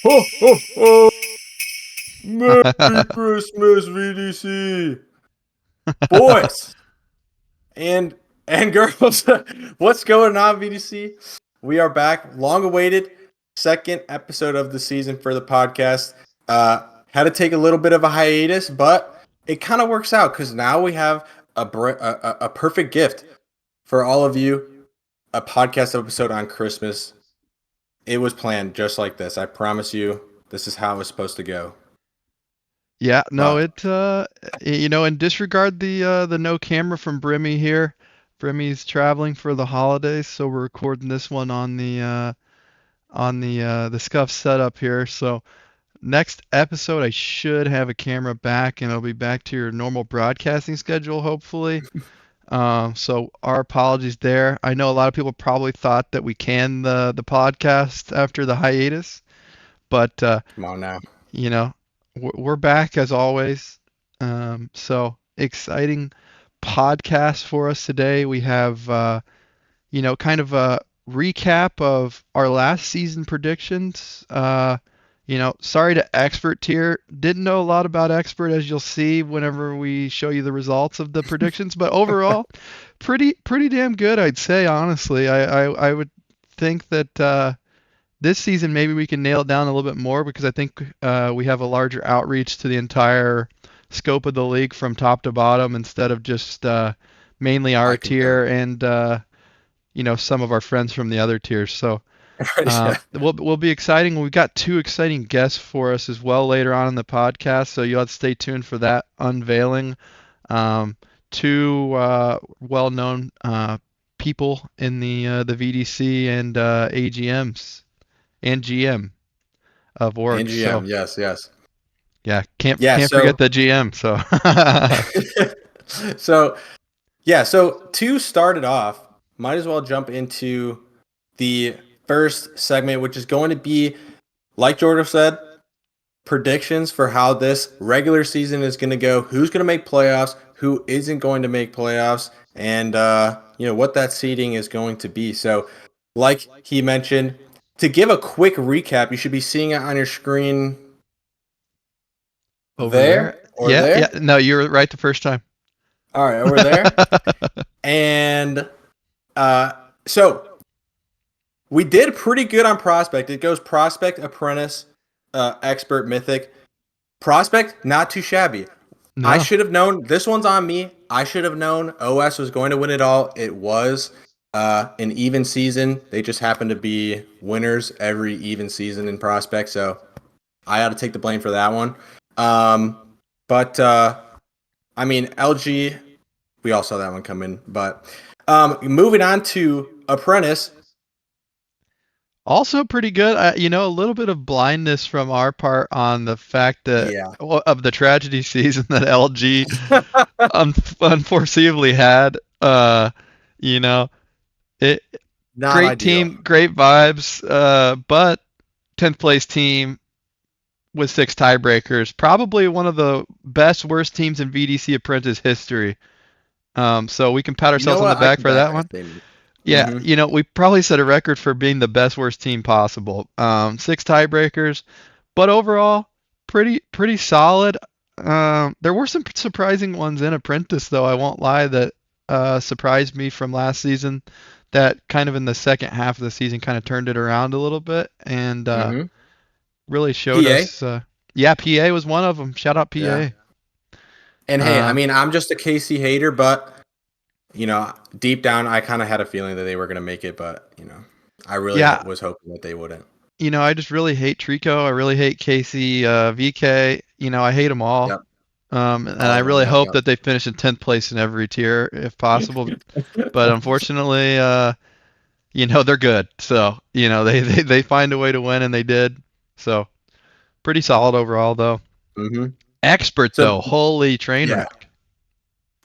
Ho, ho, ho! Merry Christmas, VDC! Boys and girls, what's going on, VDC? We are back, long-awaited second episode of the season for the podcast. Had to take a little bit of a hiatus, but it kind of works out because now we have a perfect gift for all of you, a podcast episode on Christmas. It was planned just like this. I promise you, this is how it was supposed to go. Yeah, no, But and disregard the no camera from Brimmy here. Brimmy's traveling for the holidays, so we're recording this one on the Scuff setup here. So next episode I should have a camera back and it'll be back to your normal broadcasting schedule, hopefully. So our apologies there. I know a lot of people probably thought that we canned the podcast after the hiatus, but come on now. you know, we're back as always. So exciting podcast for us today. We have, kind of a recap of our last season predictions. Sorry to Expert tier. Didn't know a lot about Expert, as you'll see whenever we show you the results of the predictions, but overall, pretty damn good, I'd say, honestly. I would think that this season maybe we can nail it down a little bit more because I think we have a larger outreach to the entire scope of the league from top to bottom instead of just mainly our I concur. tier and some of our friends from the other tiers. So Yeah. we'll be exciting. We've got two exciting guests for us as well later on in the podcast, so you'll have to stay tuned for that unveiling. Two well-known people in the VDC and AGMs and GM of And orgs. So GM, yes. yeah, can't Yeah, can't forget the GM. So so so to start it off, might as well jump into the first segment, which is going to be, like Jordan said, predictions for how this regular season is going to go, who's going to make playoffs, who isn't going to make playoffs, and what that seeding is going to be. So, like he mentioned, to give a quick recap, you should be seeing it on your screen over there, there or yeah. there. No, you were right the first time. All right, over there. And so we did pretty good on Prospect. It goes Prospect, Apprentice, Expert, Mythic. Prospect, not too shabby. I No. should have known. This one's on me. I should have known OS was going to win it all. It was an even season. They just happened to be winners every even season in Prospect. So I ought to take the blame for that one. But LG, we all saw that one come in. But moving on to Apprentice. Also pretty good. A little bit of blindness from our part on the fact that Yeah. of the tragedy season that LG unforeseeably had. You know, it Not great ideal. team, great vibes. But 10th place team with 6 tiebreakers, probably one of the best worst teams in VDC Apprentice history. So we can pat You know ourselves on the what? I back can for back that that one. statement. Yeah, we probably set a record for being the best worst team possible. 6 tiebreakers, but overall, pretty solid. There were some surprising ones in Apprentice, though. I won't lie, that surprised me from last season. That kind of in the second half of the season kind of turned it around a little bit and Mm-hmm. really showed PA. us. Yeah, PA was one of them. Shout out Yeah. PA. And hey, Uh, I'm just a KC hater, but deep down, I kind of had a feeling that they were going to make it, but I really yeah, was hoping that they wouldn't. I just really hate Trico. I really hate Casey, VK. I hate them all. Yep. And All I of them. really Yep. hope Yep. that they finish in 10th place in every tier if possible. But unfortunately, they're good. So, they find a way to win, and they did. So, pretty solid overall, though. Mm-hmm. Expert, So though. Holy train yeah,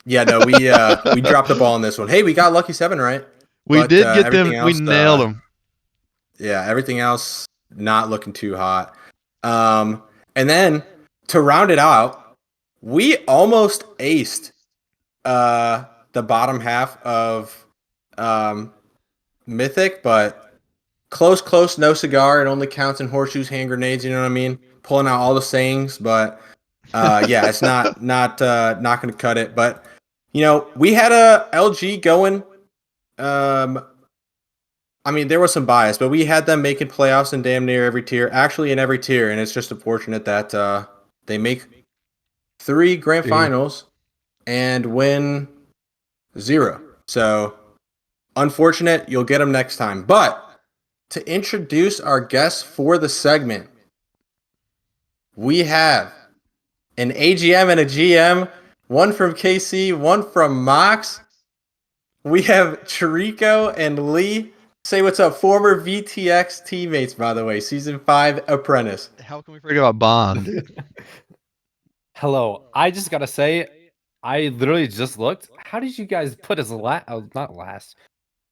wreck. no, we dropped the ball on this one. Hey, we got Lucky Seven right, We but did get them. everything We else, nailed them. everything else not looking too hot. And then to round it out, we almost aced the bottom half of Mythic, but close, no cigar. It only counts in horseshoes, hand grenades. You know what I mean? Pulling out all the sayings, but yeah, it's not going to cut it. But we had a LG going. I mean, there was some bias, but we had them making playoffs in damn near every tier. Actually, in every tier, and it's just unfortunate that they make 3 grand finals and win 0. So unfortunate. You'll get them next time. But to introduce our guests for the segment, we have an AGM and a GM, one from KC, one from Mox. We have Chirico and Lee. Say what's up, former VTX teammates, by the way, season 5 Apprentice. How can we forget about Bond? Hello. I just gotta say, I literally just looked. How did you guys put as not last,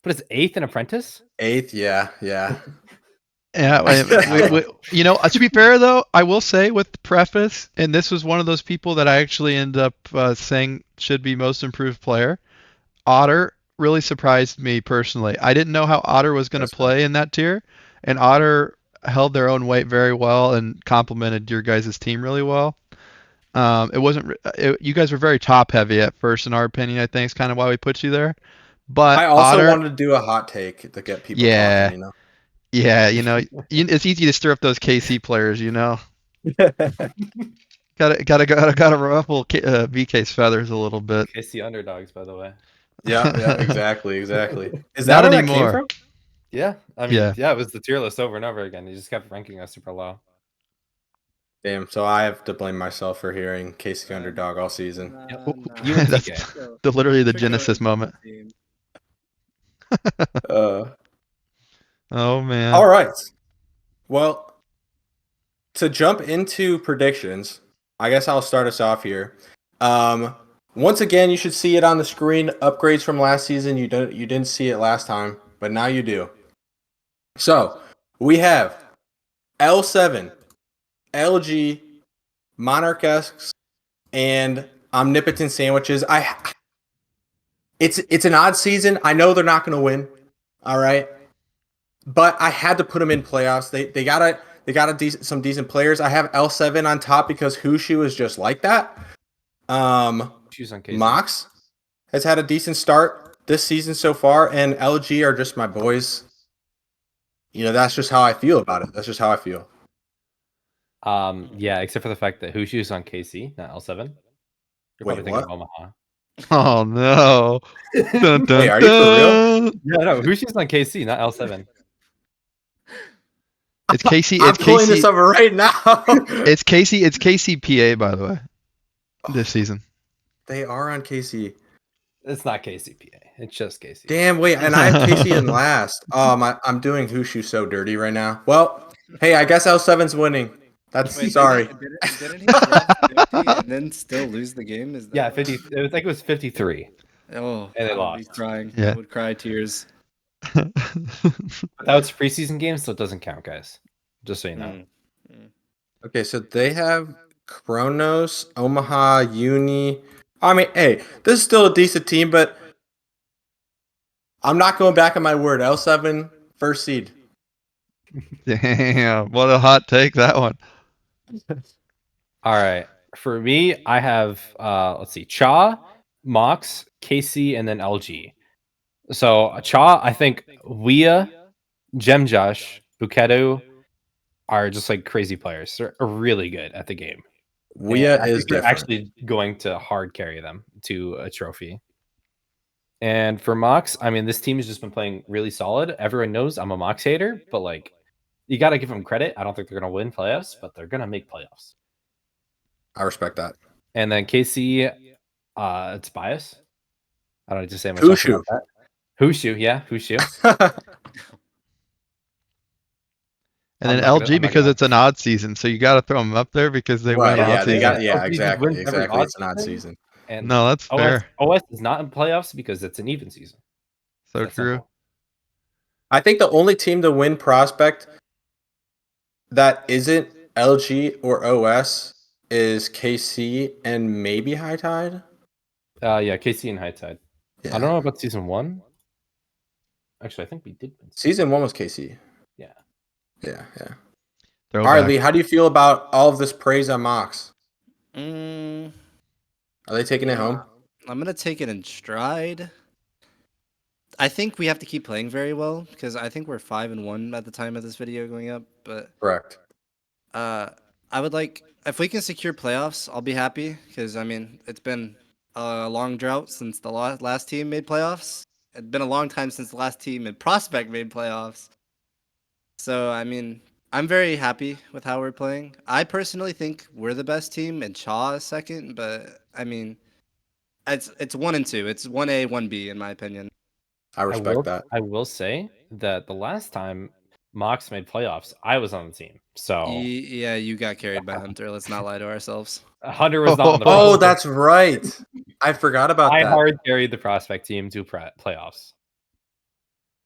but as 8th in Apprentice? 8th, yeah. Yeah, to be fair though, I will say with the preface, and this was one of those people that I actually ended up saying should be most improved player. Otter really surprised me personally. I didn't know how Otter was going to play in that tier, and Otter held their own weight very well and complemented your guys' team really well. It wasn't. You guys were very top heavy at first, in our opinion. I think it's kind of why we put you there. But I also Otter, wanted to do a hot take to get people talking. Yeah, it's easy to stir up those KC players. Gotta ruffle VK's feathers a little bit. KC underdogs, by the way. Yeah, exactly. Is Not that where anymore. that came from? Yeah, I mean, Yeah. it was the tier list over and over again. He just kept ranking us super low. Damn, so I have to blame myself for hearing Casey underdog all season. You and That's TK. literally the Genesis moment. Oh man. All right. Well, to jump into predictions, I guess I'll start us off here. Once again, you should see it on the screen. Upgrades from last season. You didn't see it last time, but now you do. So we have L7, LG, Monarchesques, and Omnipotent Sandwiches. It's an odd season. I know they're not going to win. All right, but I had to put them in playoffs. They got some decent players. I have L7 on top because Hushu is just like that. Mox has had a decent start this season so far, and LG are just my boys. That's just how I feel about it. That's just how I feel. Yeah, except for the fact that Hushu's on KC, not L7. You're Wait, probably thinking of what? Omaha. Oh no. Dun, dun, Wait, are you for real? Yeah, no, Hushu's on KC, not L7. It's KC. I'm pulling this up right now. It's KC. It's KCPA, by the way, this season. They are on KC. It's not KCPA. It's just KC. Damn, wait, and I have KC in last. I'm doing Hushu so dirty right now. Well, hey, I guess L7's winning. Sorry. Didn't he drop 50 and then still lose the game? Is that Yeah, 50. It was 53. Oh, and they I would lost. be crying. Yeah. I would cry tears. But that was preseason games, so it doesn't count, guys. Just so you know. Okay, so they have Kronos, Omaha, Uni. I mean, hey, this is still a decent team, but I'm not going back on my word. L7, first seed. Damn, what a hot take that one. All right. For me, I have let's see, Cha, Mox, KC, and then LG. So Cha, I think Wea, Gemjosh, Buketu are just like crazy players. They're really good at the game. Wea is they're different. actually going to hard carry them to a trophy. And for Mox, I mean, this team has just been playing really solid. Everyone knows I'm a Mox hater, but like, you got to give them credit. I don't think they're going to win playoffs, but they're going to make playoffs. I respect that. And then KC, it's bias. I don't need to say much Hushu. about that. Hushu, yeah, Hushu. And then LG because it's an odd season, so you got to throw them up there because they win odd season. Exactly. It's an odd season. And no, that's fair. OS is not in playoffs because it's an even season. So true. Simple. I think the only team to win prospect that isn't LG or OS is KC and maybe High Tide. Yeah, KC and High Tide. Yeah. I don't know about season 1. Actually, I think we did win. Season 1 was KC. Yeah. All Throwback. right, Lee, how do you feel about all of this praise on Mox? Mm, Are they taking it home? I'm gonna take it in stride. I think we have to keep playing very well because I think we're 5-1 at the time of this video going up. But Correct. I would like if we can secure playoffs, I'll be happy because I mean it's been a long drought since the last team made playoffs. It's been a long time since the last team in Prospect made playoffs. So I mean, I'm very happy with how we're playing. I personally think we're the best team and Chaw is second, but I mean, it's 1 and 2. It's 1A, 1B in my opinion. I respect that. I will say that the last time Mox made playoffs, I was on the team. So Yeah, you got carried by Hunter. Let's not lie to ourselves. Hunter was not on the Oh, roster. that's right. I forgot about I that. hard carried the prospect team to playoffs.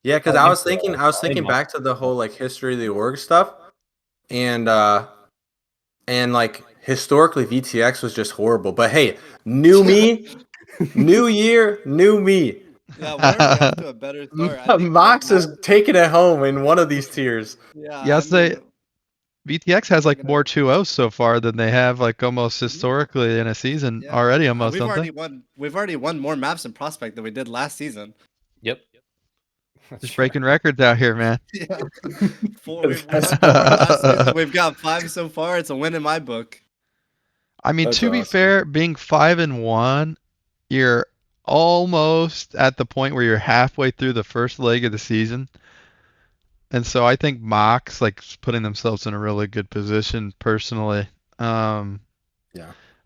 Yeah, because Oh, I was thank you. thinking Hey, Mox. back to the whole like history of the org stuff, and like historically VTX was just horrible. But hey, new me, new year, new me. Yeah, we're already off to a better start. I think Mox is taking it home in one of these tiers. Yeah, Yeah, I I'd say mean, VTX has like Taking more it. 2-0s so far than they have like almost historically in a season yeah, already almost, we've don't already they? won. We've already won more maps in Prospect than we did last season. Yep. That's Just true. breaking records out here, man. Yeah, we won 4 last season. We've got 5 so far. It's a win in my book. I mean, That's to be awesome. fair, being 5-1, you're almost at the point where you're halfway through the first leg of the season. And so I think Mox like putting themselves in a really good position personally. Yeah.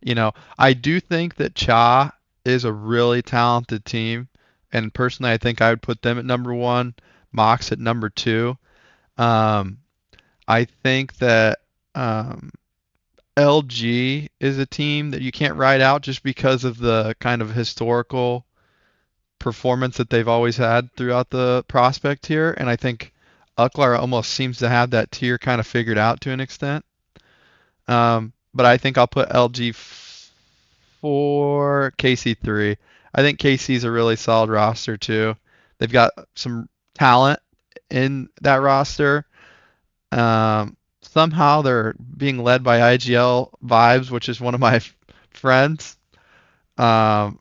You know, I do think that Cha is a really talented team, and personally, I think I would put them at number one, Mox at number two. Um, I think that LG is a team that you can't ride out just because of the kind of historical performance that they've always had throughout the prospect tier, and I think Uklar almost seems to have that tier kind of figured out to an extent. But I think I'll put LG 4, KC 3. I think KC's a really solid roster too. They've got some talent in that roster. Somehow they're being led by IGL Vibes, which is one of my friends, um,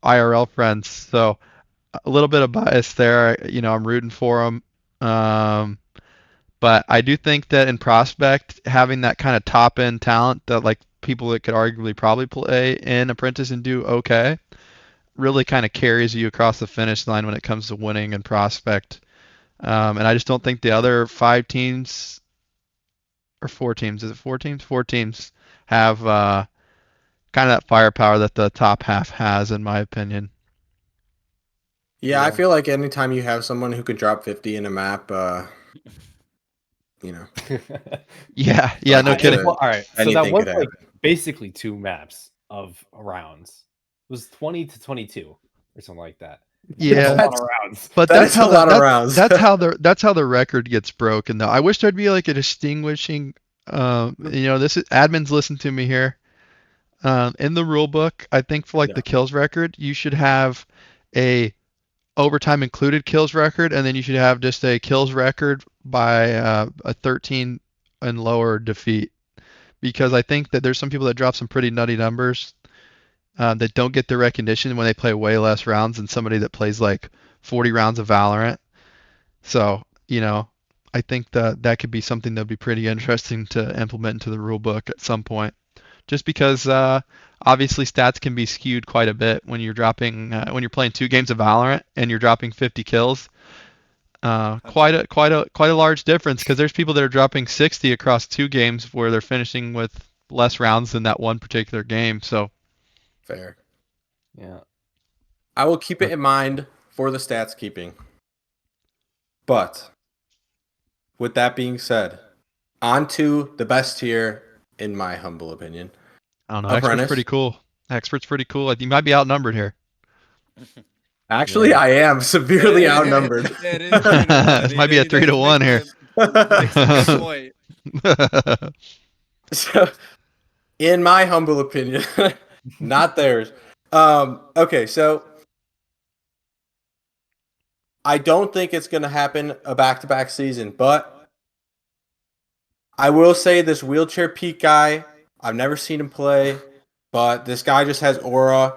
IRL friends. So a little bit of bias there. You know, I'm rooting for them. But I do think that in Prospect, having that kind of top end talent that like people that could arguably probably play in Apprentice and do okay really kind of carries you across the finish line when it comes to winning in Prospect. And I just don't think the other 5 teams or 4 teams, is it 4 teams? 4 teams have kind of that firepower that the top half has, in my opinion. Yeah, I feel like anytime you have someone who can drop 50 in a map, you know, Yeah, like no it's kidding. Well, all right. So that anything was could like happen. basically 2 maps of rounds. It was 20 to 22 or something like that. Yeah. That's a lot of rounds. But That is a lot of rounds. that's how the record gets broken though. I wish there'd be like a distinguishing you know, this is admins listen to me here. In the rule book, I think for like Yeah. the kills record, you should have a overtime included kills record, and then you should have just a kills record by a 13 and lower defeat. Because I think that there's some people that drop some pretty nutty numbers that don't get the recognition when they play way less rounds than somebody that plays like 40 rounds of Valorant. So, you know, I think that that could be something that would be pretty interesting to implement into the rule book at some point. Just because obviously stats can be skewed quite a bit when you're dropping when you're playing 2 games of Valorant and you're dropping 50 kills. Quite a large difference because there's people that are dropping 60 across 2 games where they're finishing with less rounds than that one particular game. So Fair. Yeah. I will keep it in mind for the stats keeping. But with that being said, on to the best tier, in my humble opinion. I don't know. Apprentice. Expert's pretty cool. Expert's pretty cool. You might be outnumbered here. Actually, Yeah. I am severely outnumbered. It is 3-1. This might be a 3-1 here. Makes a good point. So, in my humble opinion, not theirs. Okay, so I don't think it's going to happen a back-to-back season, but I will say this wheelchair peak guy, I've never seen him play, but this guy just has aura,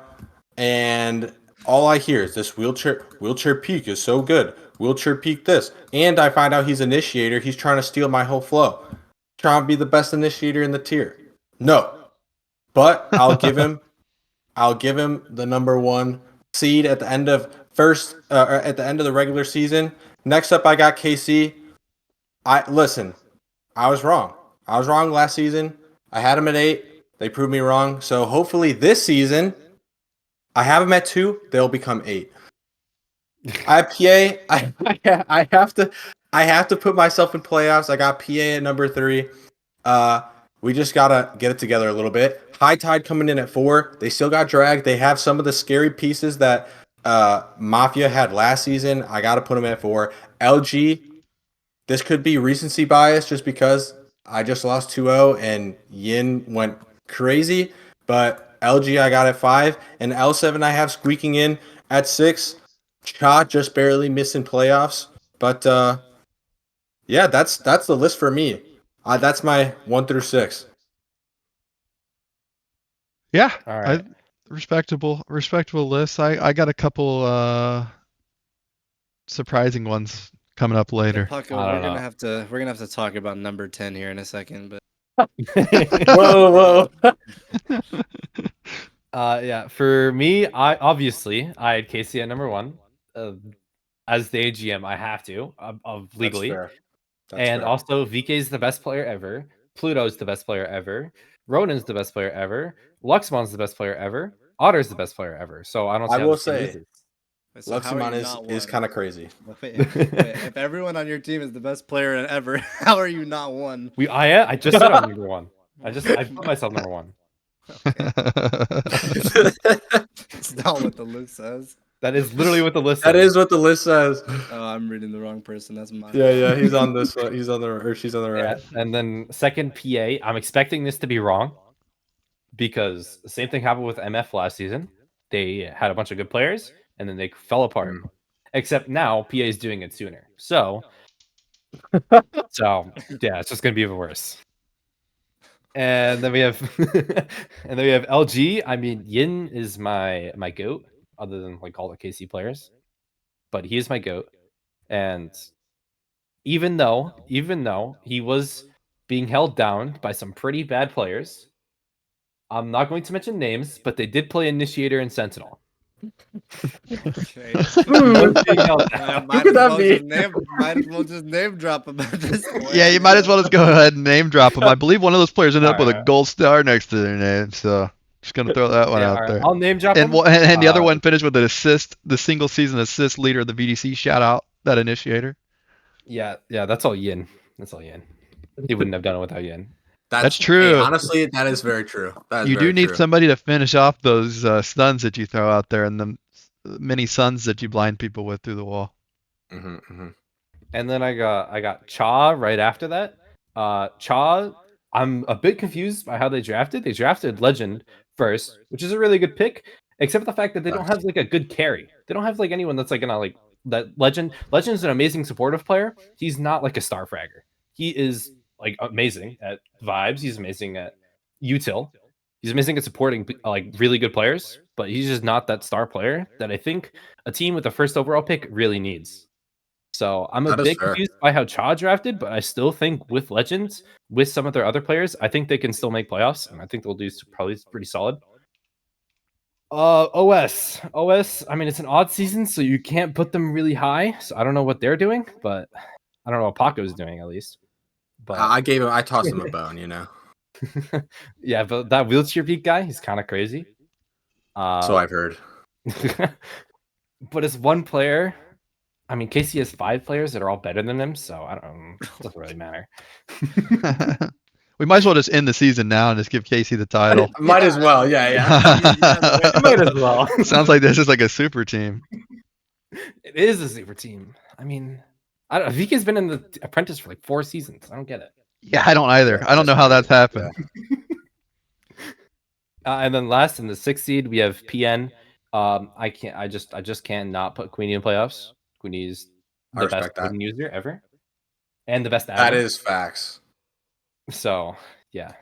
and all I hear is this wheelchair peak is so good. Wheelchair peak this. And I find out he's initiator. He's trying to steal my whole flow. Trying to be the best initiator in the tier. No. But I'll give him the number 1 seed at the end of at the end of the regular season. Next up I got KC. Listen, I was wrong. I was wrong last season. I had him at 8. They proved me wrong. So hopefully this season, I have him at 2. They'll become 8. I have PA. I have to put myself in playoffs. I got PA at number 3. We just gotta get it together a little bit. High Tide coming in at 4. They still got dragged. They have some of the scary pieces that Mafia had last season. I gotta put them at 4. LG. This could be recency bias just because I just lost 2-0 and Yin went crazy. But LG I got at 5. And L7 I have squeaking in at 6. Cha just barely missing playoffs. But yeah, that's the list for me. That's my 1 through 6. Yeah, All right. respectable list. I got a couple surprising ones coming up later. Paco, I we're don't gonna know. have to talk about number 10 here in a second, but Whoa. Yeah, for me, I had Casey at number 1. As the AGM, I have to of legally. That's fair. And also, VK is the best player ever. Pluto's the best player ever. Ronan's the best player ever. Luxmon's the best player ever. Otter's the best player ever. So I don't see I how will this team say, loses. so how are Luxemon you not is one? kind of crazy. Wait, if everyone on your team is the best player ever, how are you not one? I just said I'm number 1. I put myself number 1. Okay. It's not what the list says. That is literally what the list That says. is what the list says. Oh, I'm reading the wrong person. That's mine. Yeah, he's on this one. He's on the or she's on the right. Yeah, and then second PA, I'm expecting this to be wrong because the same thing happened with MF last season. They had a bunch of good players and then they fell apart. Except now PA is doing it sooner. So yeah, it's just gonna be even worse. And then we have LG. I mean, Yin is my goat, other than like all the KC players. But he is my goat. And even though he was being held down by some pretty bad players, I'm not going to mention names, but they did play Initiator and Sentinel. Okay. Being held down. Who could that be? Might as well just name drop him at this point. Yeah, you might as well just go ahead and name drop them. I believe one of those players ended up with a Alright. gold star next to their name, so just gonna throw that one Yeah, out alright. there. I'll name drop And him. and the other one finished with an assist, the single season assist leader of the VDC. Shout out that initiator. Yeah, that's all Yin. That's all Yin. He wouldn't have done it without Yin. That's true. Hey, honestly, that is very true. You do need somebody to finish off those stuns that you throw out there and the many suns that you blind people with through the wall. And then I got Cha right after that. Cha, I'm a bit confused by how they drafted. They drafted Legend first, which is a really good pick, except for the fact that they don't have like a good carry. They don't have like anyone that's like gonna like that Legend. Legend's an amazing supportive player. He's not like a star fragger. He is like amazing at vibes. He's amazing at util. He's amazing at supporting like really good players, but he's just not that star player that I think a team with the first overall pick really needs. So I'm a bit confused by how Cha drafted, but I still think with Legends, with some of their other players, I think they can still make playoffs, and I think they'll do probably pretty solid. OS. I mean, it's an odd season, so you can't put them really high. So I don't know what they're doing, but I don't know what Paco's doing at least. But I tossed him a bone, you know. Yeah, but that wheelchair peak guy, he's kind of crazy. So I've heard. But as one player, I mean, Casey has 5 players that are all better than him, so I don't. It doesn't really matter. We might as well just end the season now and just give Casey the title. Might as well, yeah. Might as well. Sounds like this is like a super team. It is a super team. I mean, I don't. VK's been in the Apprentice for like 4 seasons. I don't get it. Yeah, I don't either. I don't know how that's happened. And then last in the 6th seed, we have PN. I just can't not put Queenie in playoffs. Queenie's the best Queen user ever, and the best admin. That is facts. So yeah.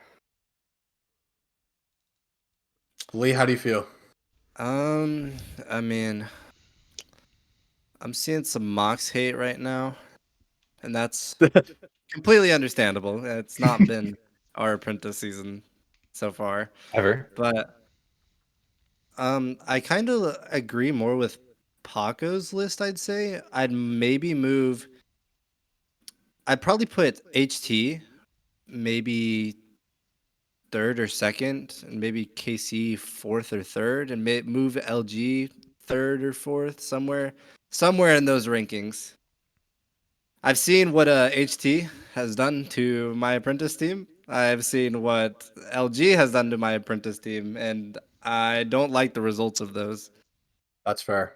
Lee, how do you feel? I mean, I'm seeing some Mox hate right now, and that's completely understandable. It's not been our apprentice season so far, Ever. but I kind of agree more with Paco's list. I'd say I'd maybe move. I'd probably put HT maybe third or second, and maybe KC fourth or third, and move LG third or fourth, somewhere in those rankings. I've seen what HT has done to my apprentice team. I've seen what LG has done to my apprentice team, and I don't like the results of those. That's fair.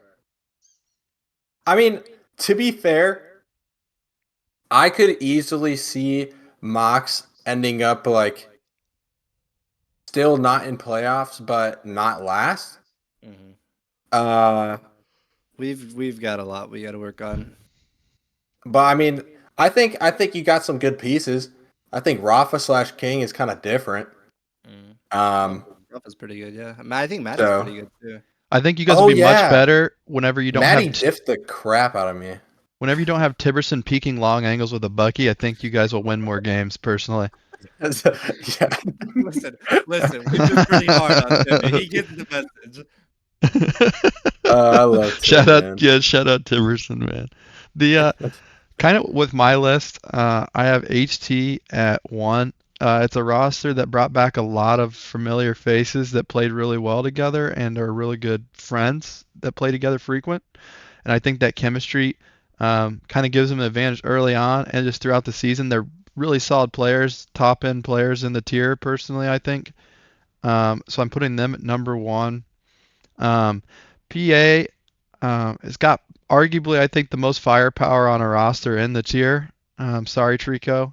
I mean, to be fair, I could easily see Mox ending up like still not in playoffs, but not last. Mhm. Uh, We've got a lot we got to work on. but I mean, I think you got some good pieces. I think Rafa slash King is kind of different. Um, Rafa's pretty good, yeah. I think Maddie's so pretty good too. I think you guys will oh be much yeah, better whenever you don't Maddie have diffed the crap out of me. whenever you don't have Tiberson peeking long angles with a Bucky. I think you guys will win more games personally. Yeah. Listen, we've been pretty hard on Timmy. He gets the message. I love Tim, Shout out, man. yeah, shout out Tiberson, man. The kind of with my list, I have HT at 1. It's a roster that brought back a lot of familiar faces that played really well together and are really good friends that play together frequent. And I think that chemistry kind of gives them an advantage early on and just throughout the season. They're really solid players, top end players in the tier, personally, I think. So I'm putting them at number 1. PA has got arguably, I think, the most firepower on a roster in the tier. Sorry, Trico.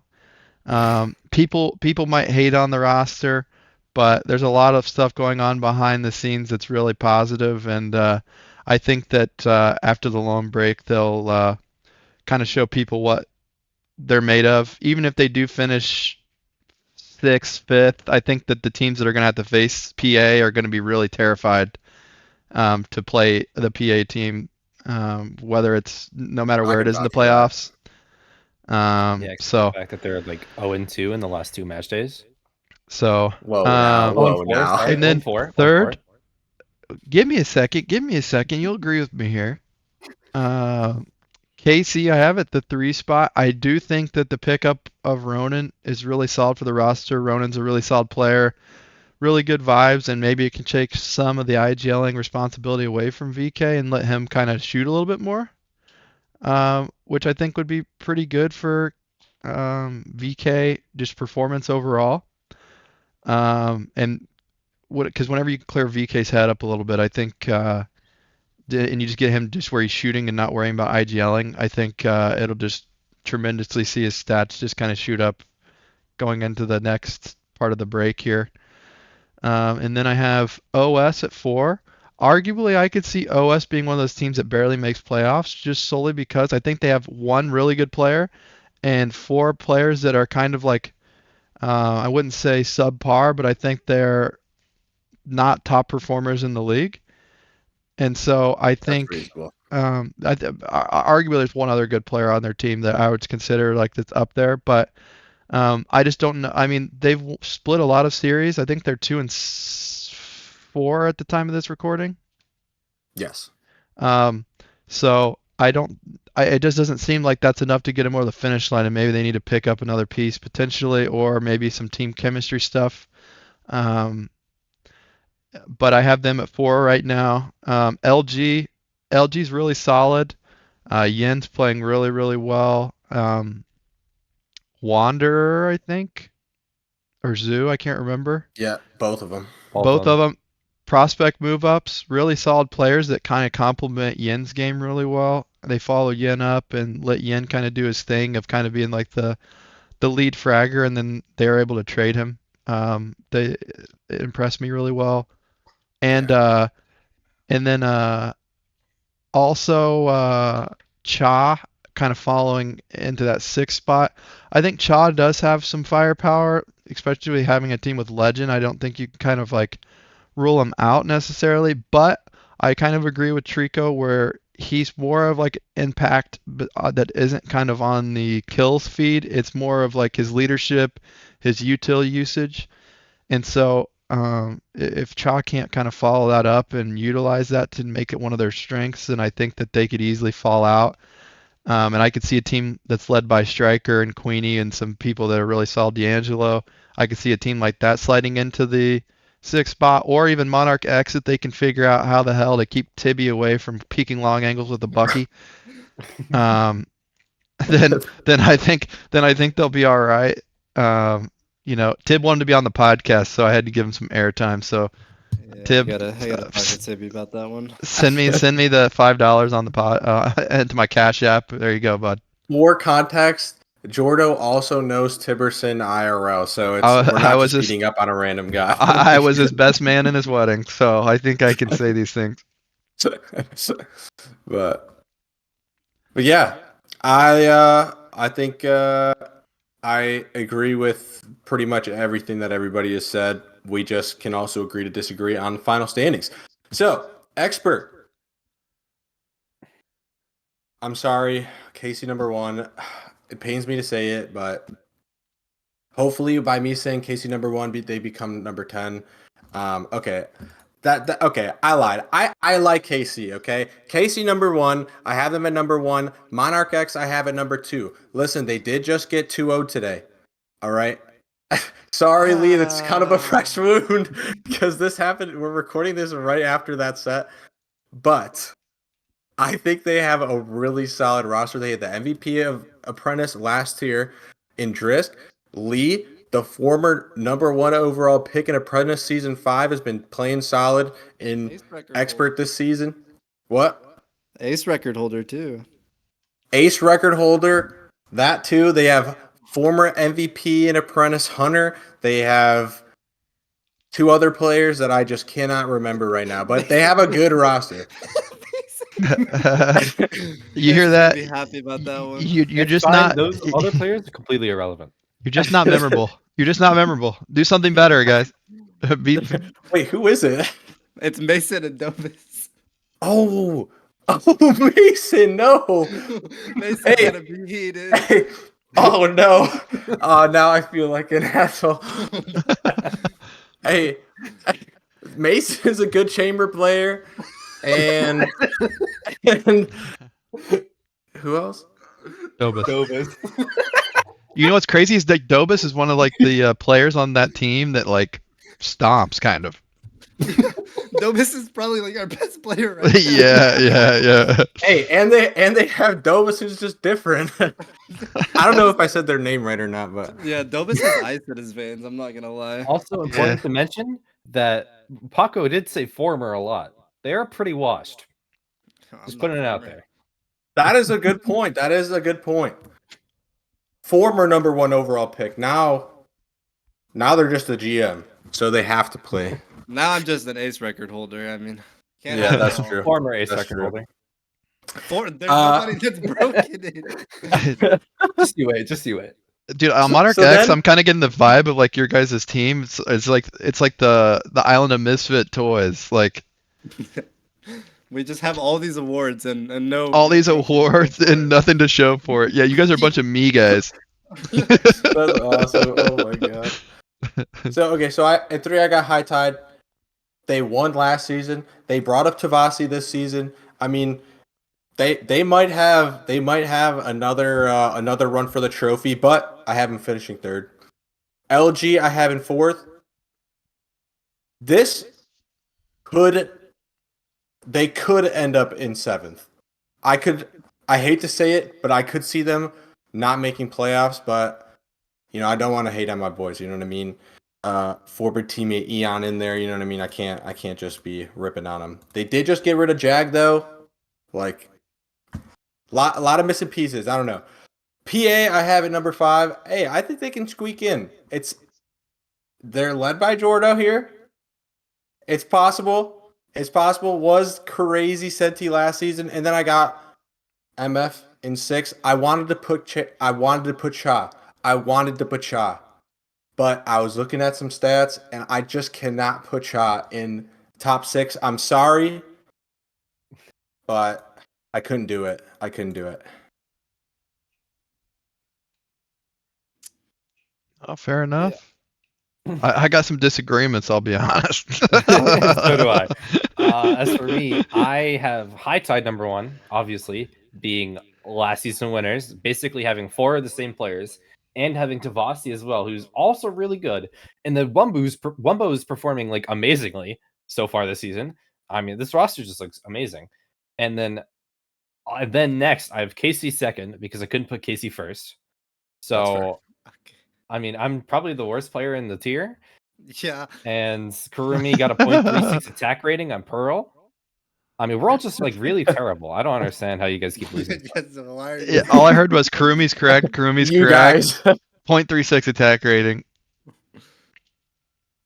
People might hate on the roster, but there's a lot of stuff going on behind the scenes that's really positive, and I think that after the loan break, they'll kind of show people what they're made of. Even if they do finish sixth, fifth, I think that the teams that are going to have to face PA are going to be really terrified to play the PA team, whether it's no matter I where it can is in the vouch for that. playoffs. Yeah, except So the fact that they're like 0-2 in the last 2 match days. so Whoa now, whoa 0-4, now. sorry, and then 0-4, 0-4. third, give me a second. Give me a second. You'll agree with me here. Uh, KC, I have at the 3 spot. I do think that the pickup of Ronan is really solid for the roster. Ronan's a really solid player, really good vibes, and maybe it can take some of the IGLing responsibility away from VK and let him kind of shoot a little bit more, which I think would be pretty good for VK just performance overall. And because whenever you clear VK's head up a little bit, I think, and you just get him just where he's shooting and not worrying about IGLing, I think it'll just tremendously see his stats just kind of shoot up going into the next part of the break here. And then I have OS at 4. Arguably, I could see OS being one of those teams that barely makes playoffs just solely because I think they have one really good player and 4 players that are kind of like, I wouldn't say subpar, but I think they're not top performers in the league. And so I That's think reasonable. arguably there's one other good player on their team that I would consider like that's up there, but I just don't know. I mean, they've split a lot of series. I think they're 2-4 at the time of this recording. Yes. Um, so I don't. It just doesn't seem like that's enough to get them over the finish line, and maybe they need to pick up another piece potentially, or maybe some team chemistry stuff. Um, but I have them at 4 right now. LG's really solid. Yen's playing really, really well. Wanderer, I think, or Zoo, I can't remember. Yeah, both of them. Both Both of of them. them prospect move ups, really solid players that kind of complement Yen's game really well. They follow Yen up and let Yen kind of do his thing of kind of being like the lead fragger, and then they're able to trade him. They it impressed me really well, and Yeah. and then also Cha kind of following into that 6th spot. I think Cha does have some firepower, especially having a team with Legend. I don't think you can kind of like rule him out necessarily, but I kind of agree with Trico where he's more of like impact that isn't kind of on the kills feed. It's more of like his leadership, his util usage. And so if Cha can't kind of follow that up and utilize that to make it one of their strengths, then I think that they could easily fall out. And I could see a team that's led by Striker and Queenie and some people that are really solid. D'Angelo. I could see a team like that sliding into the 6th spot, or even Monarch X if they can figure out how the hell to keep Tibby away from peeking long angles with the Bucky. Um, then I think they'll be all right. Tib wanted to be on the podcast, so I had to give him some airtime. So Yeah, Tib, I gotta talk to Tibby about that one. send me the $5 on the pod into my Cash App. There you go, bud. For context, Jordo also knows Tiberson IRL, so we're I not was just just- beating up on a random guy. I was his best man in his wedding, so I think I can say these things. but yeah, I think I agree with pretty much everything that everybody has said. We just can also agree to disagree on the final standings. So, expert. I'm sorry, Casey number 1. It pains me to say it, but hopefully by me saying Casey number 1, they become number 10. Okay. Okay, I lied. I like KC, okay? KC number 1, I have them at number 1. Monarch X, I have at number 2. Listen, they did just get 2-0 today. All right? Sorry, Lee, that's kind of a fresh wound because this happened. We're recording this right after that set. But I think they have a really solid roster. They had the MVP of Apprentice last year in Drisk. Lee, the former number 1 overall pick in Apprentice Season 5, has been playing solid in Expert this season. What? Ace record holder, too. Ace record holder, that too. They have former MVP in Apprentice Hunter. They have 2 other players that I just cannot remember right now, but they have a good roster. You hear that? Be happy about that one. You're It's just fine. not. Those other players are completely irrelevant. You're just not memorable. You're just not memorable. Do something better, guys. Wait, who is it? It's Mason and Dobis. Oh, Mason, no. Mason's Hey. gonna be heated. Hey. Oh, no. Now I feel like an asshole. Hey, Mason is a good chamber player. And who else? Dobis. You know what's crazy is that Dobis is one of like the players on that team that like stomps kind of. Dobis is probably like our best player right now. yeah. Hey, and they have Dobis who's just different. I don't know if I said their name right or not, but Yeah, Dobis has ice in his veins. I'm not gonna lie. Also important to mention that Paco did say former a lot. They are pretty washed. Just putting it out there. that is a good point. That is a good point. Former number 1 overall pick. Now they're just a GM, so they have to play. Now I'm just an ace record holder. I mean, can't Yeah, have that's it all. true. Former ace That's record true. holder. There's nobody that's broken it. Just you wait. Dude, on Monarch So X, then- I'm kind of getting the vibe of like your guys' team. It's like the Island of Misfit Toys, like We just have all these awards and no. all these awards and nothing to show for it. Yeah, you guys are a bunch of me guys. That's awesome. Oh my god. So at 3 I got High Tide. They won last season. They brought up Tavasi this season. I mean, they might have another run for the trophy, but I have them finishing 3rd. LG I have in 4th. They could end up in 7th. I hate to say it, but I could see them not making playoffs, but I don't want to hate on my boys, you know what I mean? Former teammate Eon in there, you know what I mean? I can't just be ripping on them. They did just get rid of Jag though. Like a lot of missing pieces. I don't know. PA I have at number 5. Hey, I think they can squeak in. They're led by Jordo here. It's possible. Was crazy Senti last season, and then I got MF in 6, I wanted to put Cha. I wanted to put Cha. But I was looking at some stats, and I just cannot put Cha in top 6. I'm sorry, but I couldn't do it. Oh, fair enough. I got some disagreements, I'll be honest. So do I. As for me, I have High Tide number 1, obviously, being last season winners, basically having 4 of the same players, and having Tavasti as well, who's also really good. And then Wumbo is performing like amazingly so far this season. I mean, this roster just looks amazing. And then next, I have Casey second because I couldn't put Casey first. So, Okay. I mean, I'm probably the worst player in the tier. Yeah. And Kurumi got a 0.36 attack rating on Pearl. I mean, we're all just like really terrible. I don't understand how you guys keep losing. Yes, why are you- Yeah, all I heard was Kurumi's correct. You guys. 0.36 attack rating.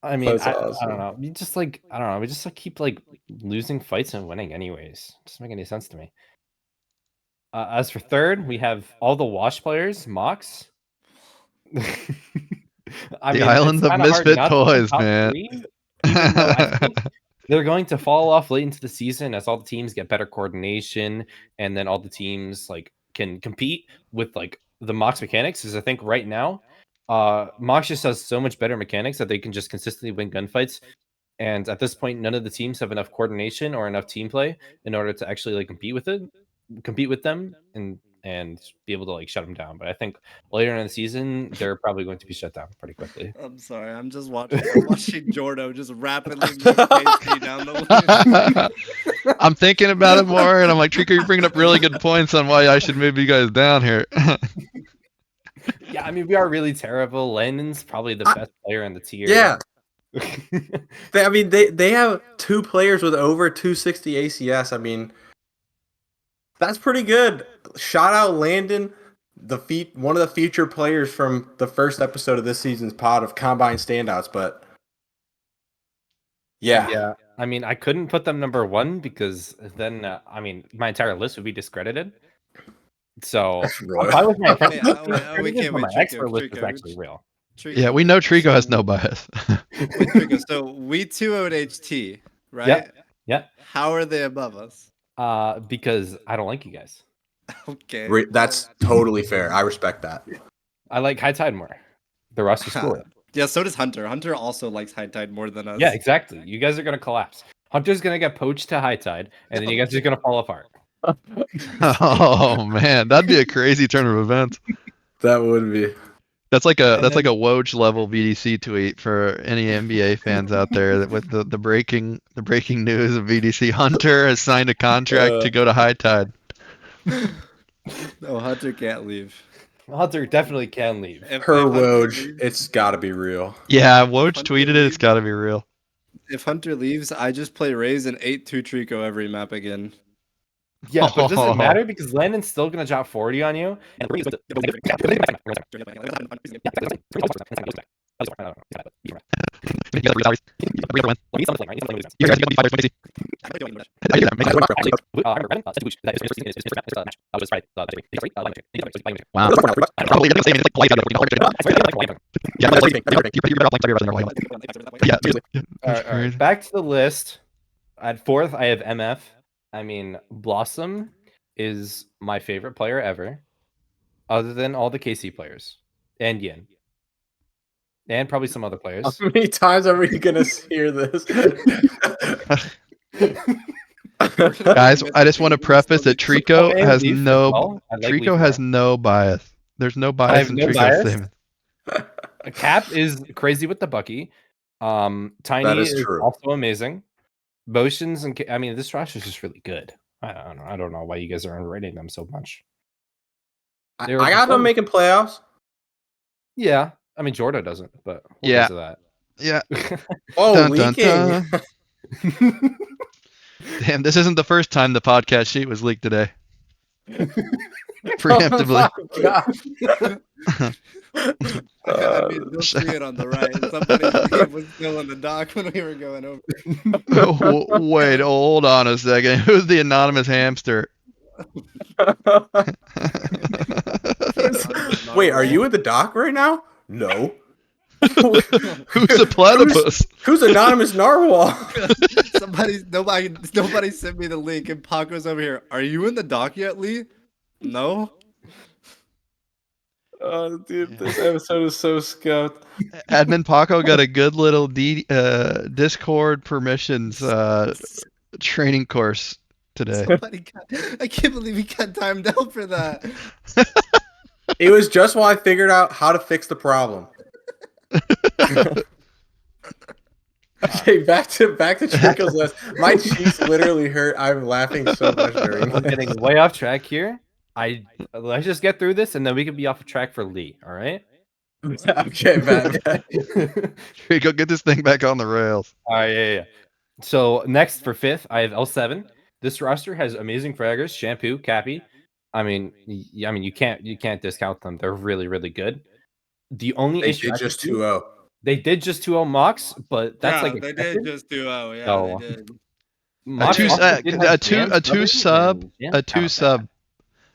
I mean, That's I awesome. don't know. You just like I don't know. We just like, keep like losing fights and winning anyways. Doesn't make any sense to me. As for third, we have all the Wash players, Mox. I The mean, island it's of kinda hard misfit not to put toys, top man. 3, even though I think they're going to fall off late into the season as all the teams get better coordination, and then all the teams like can compete with like the Mox mechanics. Because I think right now, Mox just has so much better mechanics that they can just consistently win gunfights. And at this point, none of the teams have enough coordination or enough team play in order to actually like compete with them, and be able to like shut them down. But I think later in the season, they're probably going to be shut down pretty quickly. I'm sorry. I'm watching Jordo just rapidly move Casey down the list. I'm thinking about it more, and I'm like, Trico, you're bringing up really good points on why I should move you guys down here. Yeah, I mean, we are really terrible. Landon's probably the best player in the tier. Yeah. They have 2 players with over 260 ACS. I mean, that's pretty good. Shout out Landon, one of the featured players from the first episode of this season's pod of Combine Standouts. But yeah. I mean, I couldn't put them number 1 because then, I mean, my entire list would be discredited. So, That's royal. I was my we can't wait. my expert list is Trico. actually real. Trico. Yeah, we know Trico has no bias. Wait, Trico, so we 2-0'd HT, right? Yep. How are they above us? Because I don't like you guys. Okay. That's totally fair. I respect that. I like High Tide more. The roster's cool. Yeah, so does Hunter. Hunter also likes High Tide more than us. Yeah, exactly. You guys are gonna collapse. Hunter's gonna get poached to High Tide, and then you guys are gonna fall apart. Oh man, that'd be a crazy turn of events. That would be. That's like a Woj level VDC tweet for any NBA fans out there with the breaking news of VDC. Hunter has signed a contract to go to High Tide. No, Hunter can't leave. Hunter definitely can leave. If Per Hunter Woj, leaves- it's got to be real. Yeah, Woj Hunter tweeted it. It's got to be real. If Hunter leaves, I just play Raze and 8-2 Trico every map again. Yeah, but it doesn't matter because Landon's still gonna drop 40 on you. And Wow. Alright, back to the list. At 4th, I have MF. I mean, Blossom is my favorite player ever, other than all the KC players and Yin, and probably some other players. How many times are we gonna hear this? Guys, I just want to preface that Trico and has Leaf as no well. I like Trico Leaf has more. no bias. There's no bias have in no Trico's bias? statement. Cap is crazy with the Bucky. Tiny is is true. also amazing. Motions and I mean, this roster is just really good. I don't know why you guys are underrating them so much. I They were got them performing- making playoffs. Yeah, I mean Jordan doesn't, but we'll Yeah. get to Yeah. that. Oh, Dun, dun, leaking. dun. Damn, this isn't the first time the podcast sheet was leaked today. Preemptively. Oh my God. I mean, you'll see it on the right. Somebody's name was still in the dock when we were going over. Wait, hold on a second. Who's the anonymous hamster? Wait, are you in the dock right now? No. Who's a platypus? Who's anonymous narwhal? Nobody sent me the link, and Paco's over here. Are you in the dock yet, Lee? No. Oh, dude, this episode is so scuffed. Admin Paco got a good little Discord permissions training course today. I can't believe he got timed out for that. It was just while I figured out how to fix the problem. Okay, back to Trico's list. My cheeks literally hurt. I'm laughing so much during We're this. getting way off track here. Let's just get through this, and then we can be off track for Lee. All right. Okay, man. Trico, get this thing back on the rails. All right, yeah. So next for fifth, I have L7. This roster has amazing fraggers, Shampoo, Cappy. I mean, you can't discount them. They're really, really good. The only They issue did I just can see- 2-0. They did just 2-0 Mox, but that's like they expected. did just 2-0. Yeah, So, they did. Mox two also did have Jam subbing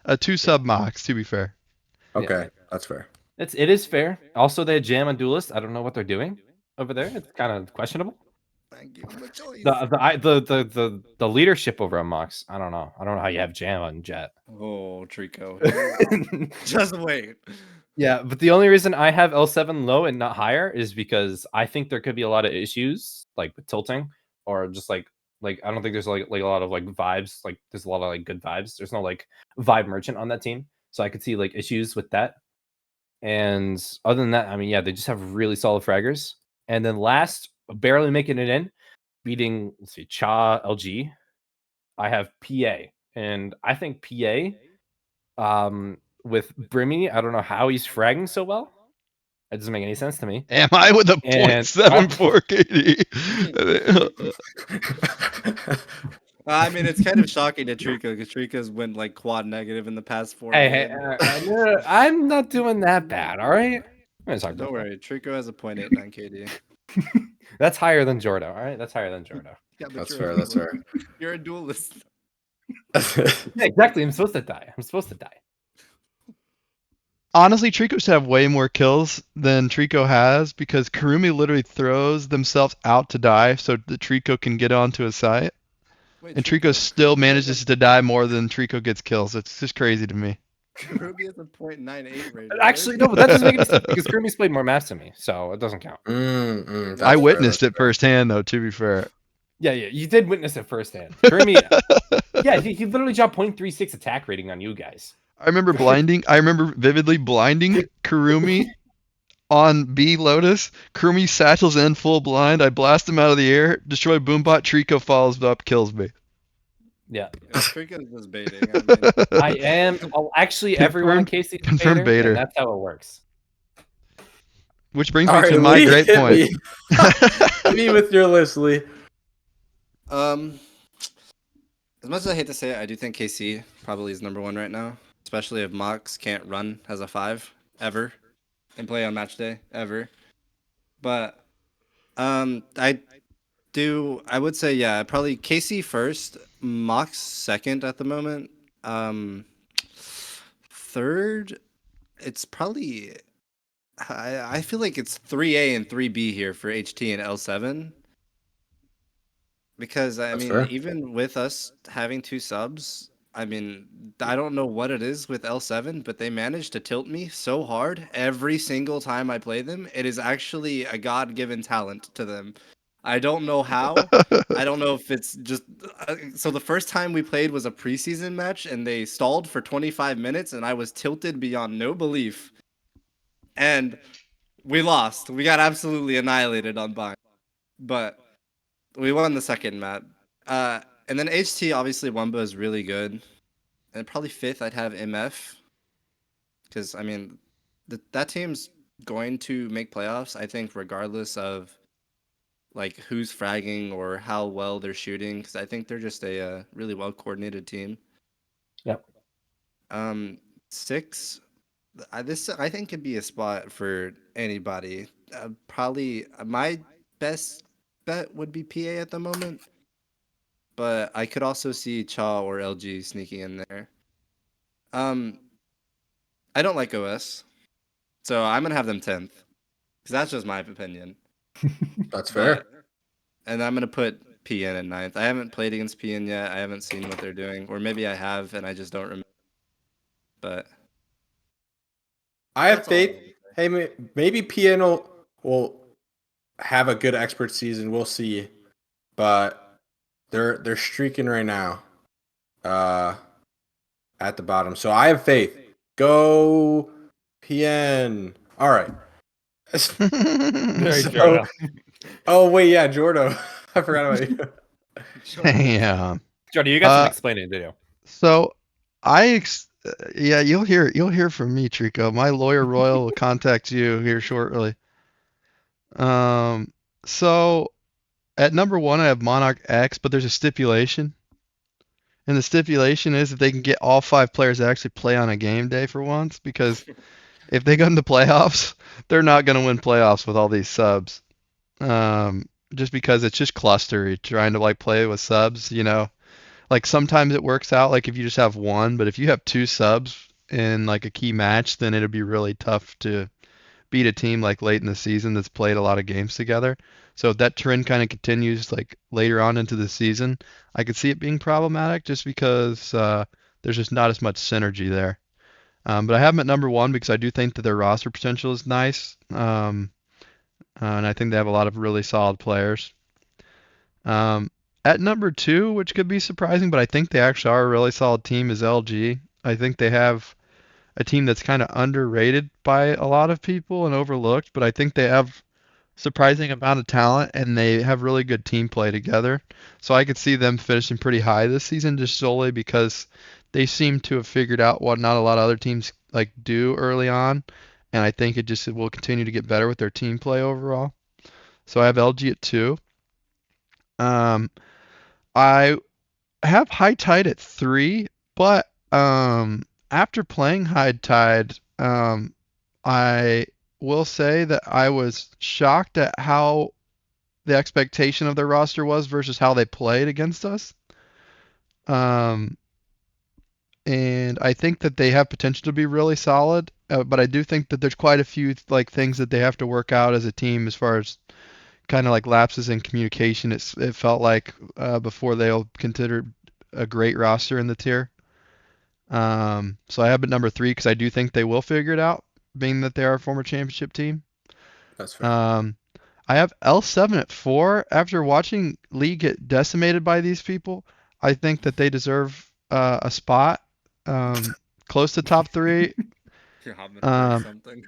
a two sub Mox, to be fair. Okay, that's fair. It is fair. Also, they had Jam on Duelist. I don't know what they're doing over there. It's kind of questionable. I give him a choice. The leadership over on Mox. I don't know. I don't know how you have Jam on Jet. Oh, Trico. Just wait. Yeah, but the only reason I have L7 low and not higher is because I think there could be a lot of issues like with tilting or just like I don't think there's like a lot of like vibes. Like there's a lot of like good vibes. There's no like vibe merchant on that team, so I could see like issues with that. And other than that, I mean, yeah, they just have really solid fraggers. And then last, barely making it in, beating Cha LG. I have PA, and I think PA, with Brimmy, I don't know how he's fragging so well. It doesn't make any sense to me. Am I with a And- 0.74 KD? I mean, it's kind of shocking to Trico because Trico's went like quad negative in the past 4 Hey, games. no, I'm not doing that bad, all right? I'm sorry, Don't worry, Trico has a 0.89 KD. That's higher than Jordo, all right? That's higher than Jordo. Yeah, but That's you're fair. a That's duelist. fair. You're a duelist. Yeah, exactly. I'm supposed to die. Honestly, Trico should have way more kills than Trico has because Karumi literally throws themselves out to die so the Trico can get onto his site. Wait, And Trico still manages to die more than Trico gets kills. It's just crazy to me. Ruby has a 0.98 rating. Actually, no, but that doesn't make any sense because Kirby's played more maps than me, so it doesn't count. That's I fair, witnessed that's it firsthand, though, to be fair. Yeah, you did witness it firsthand. Kirby, yeah, he literally dropped 0.36 attack rating on you guys. I remember vividly blinding Kurumi on B Lotus. Kurumi satchels in full blind. I blast him out of the air, destroy Boombot. Trico follows up, kills me. Yeah, Trico's just baiting. I mean, I am. Actually, everyone in KC is confirm Bader, Bader. and that's how it works. Which brings All me to right, my Lee, great hit point. me. Hit me with your list, Lee. as much as I hate to say it, I do think KC probably is number 1 right now, especially if Mox can't run as a 5 ever and play on match day ever. But I would say yeah, probably KC first, Mox second at the moment. Third, it's probably I feel like it's 3A and 3B here for HT and L7. Because I That's mean, fair. even with us having 2 subs, I mean, I don't know what it is with L7, but they managed to tilt me so hard every single time I play them. It is actually a God-given talent to them. I don't know how. I don't know if it's just so the first time we played was a preseason match and they stalled for 25 minutes and I was tilted beyond no belief. And we lost. We got absolutely annihilated on bind. But we won the second map. And then HT, obviously, Wumba is really good. And probably fifth, I'd have MF. Because, I mean, that team's going to make playoffs, I think, regardless of like who's fragging or how well they're shooting. Because I think they're just a really well-coordinated team. Yep. 6, this I think could be a spot for anybody. Probably my best bet would be PA at the moment. But I could also see Cha or LG sneaking in there. I don't like OS, so I'm gonna have them 10th because that's just my opinion. That's fair. And I'm gonna put PN at 9th. I haven't played against PN yet. I haven't seen what they're doing, or maybe I have and I just don't remember. But I have that's all I faith. have to say. Hey, maybe PN will have a good expert season. We'll see, but they're streaking right now, at the bottom. So I have faith. Go PN. All right. Very So, Jordo. oh wait, yeah, Jordo. I forgot about you. Damn. Jordo, you got some Uh, explaining to do. So yeah, you'll hear from me, Trico. My lawyer Royal will contact you here shortly. Um, so at number one, I have Monarch X, but there's a stipulation. And the stipulation is that they can get all 5 players to actually play on a game day for once, because if they go into playoffs, they're not going to win playoffs with all these subs. Just because it's just clustery trying to like play with subs, Like sometimes it works out like if you just have one, but if you have 2 subs in like a key match, then it'd be really tough to beat a team like late in the season that's played a lot of games together. So if that trend kind of continues like later on into the season, I could see it being problematic just because there's just not as much synergy there. But I have them at number one because I do think that their roster potential is nice, and I think they have a lot of really solid players. Um, at number two, which could be surprising, but I think they actually are a really solid team, is LG. I think they have a team that's kind of underrated by a lot of people and overlooked, but I think they have surprising amount of talent and they have really good team play together. So I could see them finishing pretty high this season just solely because they seem to have figured out what not a lot of other teams like do early on, and I think it will continue to get better with their team play overall. So I have LG at 2. Um, I have High Tide at 3, but after playing High Tide, I will say that I was shocked at how the expectation of their roster was versus how they played against us. Um, and I think that they have potential to be really solid, but I do think that there's quite a few like things that they have to work out as a team as far as kind of like lapses in communication. It felt like before they'll consider a great roster in the tier. So I have it number 3 because I do think they will figure it out, being that they are a former championship team. That's fair. I have L7 at 4. After watching League get decimated by these people, I think that they deserve a spot close to top 3. You're hopping Um, something.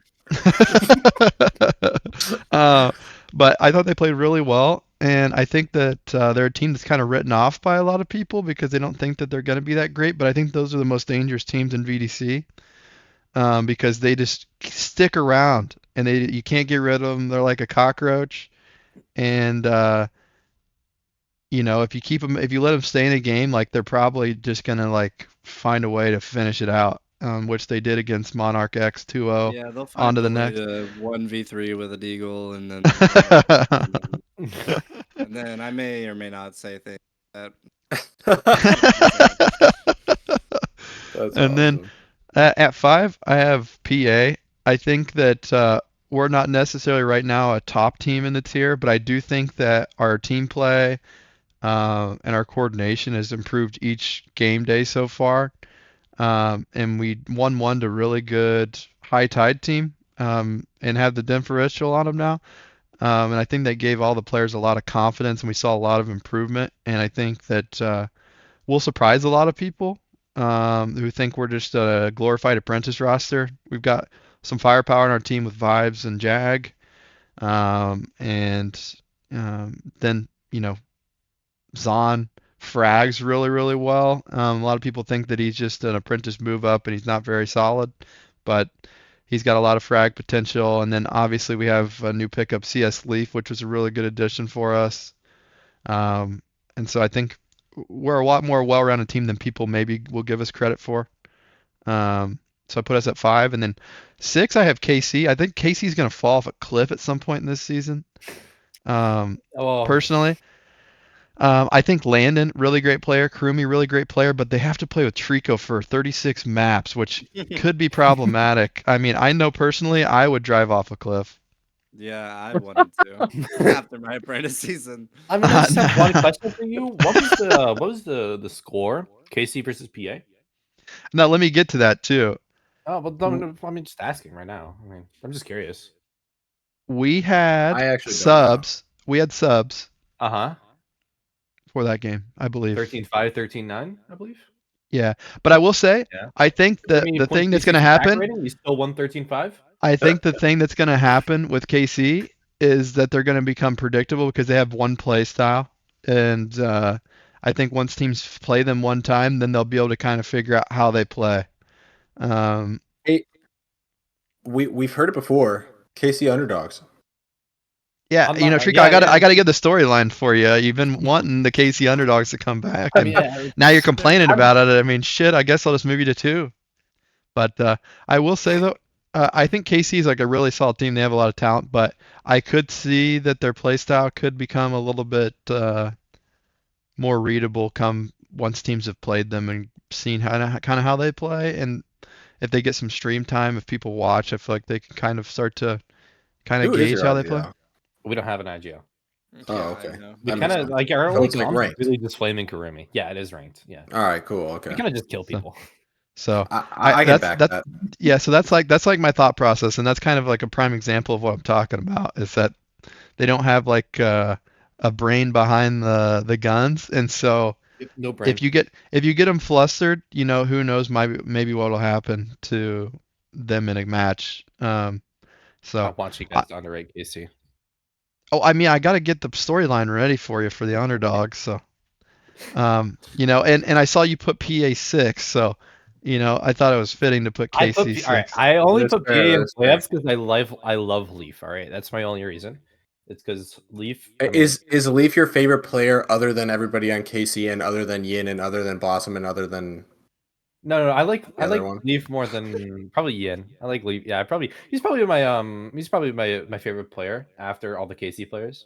but I thought they played really well, and I think that they're a team that's kind of written off by a lot of people because they don't think that they're going to be that great. But I think those are the most dangerous teams in VDC because they just stick around and you can't get rid of them. They're like a cockroach, and if you let them stay in a game, like they're probably just gonna like find a way to finish it out, which they did against Monarch X 2-0. Yeah, they'll On find to the a way next. to 1v3 with a deagle, and then and then I may or may not say things that That's And then awesome. at 5, I have PA. I think that we're not necessarily right now a top team in the tier, but I do think that our team play and our coordination has improved each game day so far. And we won one to really good high tide team and have the differential on them now. And I think that gave all the players a lot of confidence, and we saw a lot of improvement. And I think that we'll surprise a lot of people who think we're just a glorified apprentice roster. We've got some firepower in our team with Vibes and Jag. And then, Zahn frags really, really well. A lot of people think that he's just an apprentice move up and he's not very solid, but he's got a lot of frag potential. And then obviously we have a new pickup, CS Leaf, which was a really good addition for us. And so I think we're a lot more well-rounded team than people maybe will give us credit for. So I put us at 5, and then 6 I have KC. I think KC's going to fall off a cliff at some point in this season. Oh, Personally, I think Landon, really great player. Kurumi, really great player, but they have to play with Trico for 36 maps, which could be problematic. I mean, I know personally I would drive off a cliff. Yeah, I wanted to after my apprentice season. I mean, I just have one question for you. What was the score? KC versus PA? Now, let me get to that too. Oh, well, don't, I mean, just asking right now. I mean, I'm just curious. We had I actually don't know. subs. We had subs Uh-huh. for that game, I believe. 13-5, 13-9, I believe. Yeah, but I will say, Yeah. I think I that mean, the thing that's KC's going to attack happen, rating, you still won 13-5? I think the thing that's going to happen with KC is that they're going to become predictable because they have one play style, and I think once teams play them one time, then they'll be able to kind of figure out how they play. Hey, we've heard it before. KC underdogs. Yeah, I'm you know, not, Trico, yeah, I gotta give the storyline for you. You've been wanting the KC underdogs to come back, I and mean, yeah, now you're complaining I'm- about it. I mean, shit. I guess I'll just move you to 2. But I will say though, I think KC is like a really solid team. They have a lot of talent, but I could see that their play style could become a little bit more readable come once teams have played them and seen kind of how they play. And if they get some stream time, if people watch, I feel like they can kind of start to kind of Who is gauge your how they play. IGL? we don't have an IGO. Oh, Yeah, okay. I know. We That kind makes of sense. like our So only it's like comp is ranked. really just flaming Kurumi. Yeah, it is ranked. Yeah, All right, cool. we Okay. kind of just kill So- people. So I can back that. yeah. So that's like my thought process, and that's kind of like a prime example of what I'm talking about. Is that they don't have like a brain behind the guns, and so No brain. if you get them flustered, you know, who knows maybe what'll happen to them in a match. I So want you I, guys to underrate KC. oh, I mean, I got to get the storyline ready for you for the underdog. So you know, and I saw you put PA 6, so you know, I thought it was fitting to put I put KC all right. 6. I only That's put PA fair, in that's fair. playoffs because I love Leaf. All right, that's my only reason. It's because Leaf I mean, Is Leaf your favorite player other than everybody on KC and other than Yin and other than Blossom and other than no. I the other like one? Leaf more than probably Yin. I like Leaf. Yeah, he's probably my favorite player after all the KC players.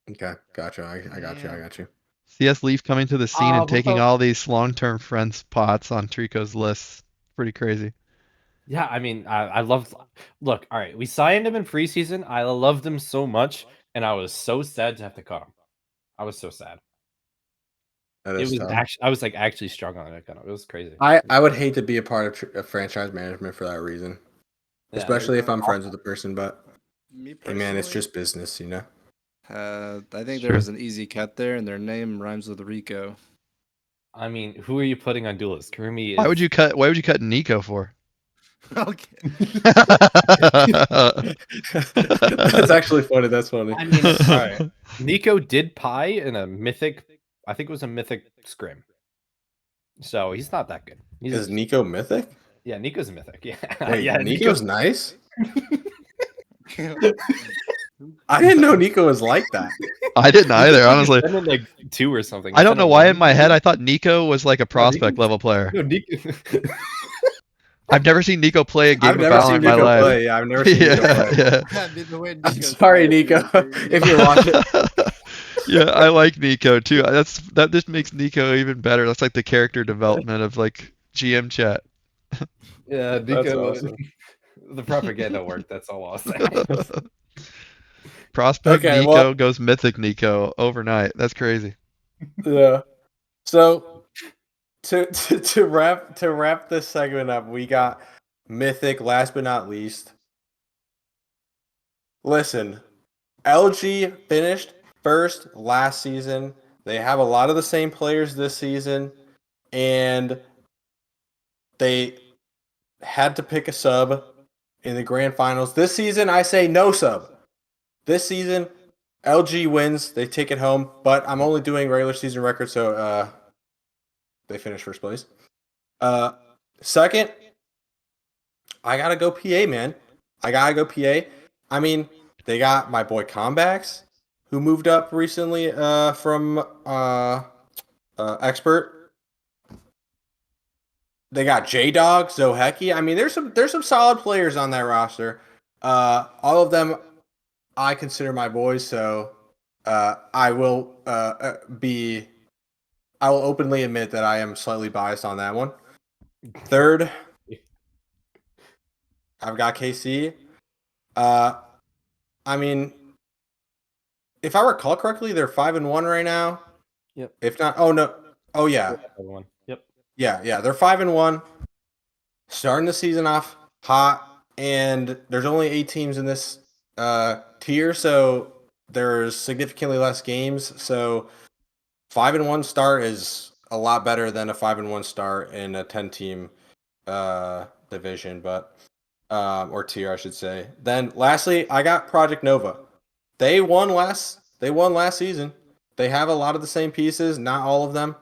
Okay, gotcha. I got you. I Damn. got you. CS Leaf coming to the scene and What taking about? all these long-term friend spots on Trico's list. Pretty crazy. Yeah, I mean, I love. Look, all right, we signed him in preseason. I loved him so much, and I was so sad to have to cut him. I was so sad. That It is was tough. actually I was like actually struggling to cut him. It was crazy. I would hate to be a part of franchise management for that reason, Yeah, especially if I'm friends awful. with the person. But Me hey, personally, man, it's just business, you know. I think there Sure. was an easy cut there, and their name rhymes with Rico. I mean, who are you putting on duelist? Kurumi is. Why would you cut Nico for? Okay. That's actually funny. That's funny. I mean, all right. Nico did pie in a mythic. I think it was a mythic scrim. So he's not that good. He's Is Nico mythic? yeah, Nico's a mythic. Yeah, Wait, yeah. Nico's nice. I didn't know Nico was like that. I didn't either, honestly. He's in like 2 or something. I don't He's know in a why 1. in my head I thought Nico was like a prospect Nico's- level player. No, Nico. I've never seen Nico play a game I've of never Valorant seen in my Nico life. play. Yeah, I've never seen Nico play. Yeah, I mean, the way I'm Nico's sorry, playing Nico, is if you're watching. yeah, I like Nico too. That just makes Nico even better. That's like the character development of like GM chat. Yeah, That's Nico. awesome. The propaganda worked. That's all I'll say. Prospect Okay, Nico well, goes Mythic Nico overnight. That's crazy. yeah. So to wrap this segment up, we got Mythic. Last but not least, listen, LG finished first last season. They have a lot of the same players this season, and they had to pick a sub in the grand finals. This season, I say no sub. This season, LG wins. They take it home, but I'm only doing regular season records, so they finish first place. Second, I gotta go PA, man. I gotta go PA. I mean, they got my boy Combax, who moved up recently from Expert. They got J Dog, Zoheki. I mean, there's some solid players on that roster. All of them I consider my boys, so I will I will openly admit that I am slightly biased on that one. Third, I've got KC. I mean, if I recall correctly, they're 5-1 right now. Yep. If not, oh no, oh yeah, Everyone. Yep. yeah, they're 5-1, starting the season off hot, and there's only 8 teams in this tier, so there's significantly less games. So 5-1 start is a lot better than a 5-1 start in a 10-team division, but or tier, I should say. Then lastly, I got Project Nova. They won last season. They have a lot of the same pieces, not all of them,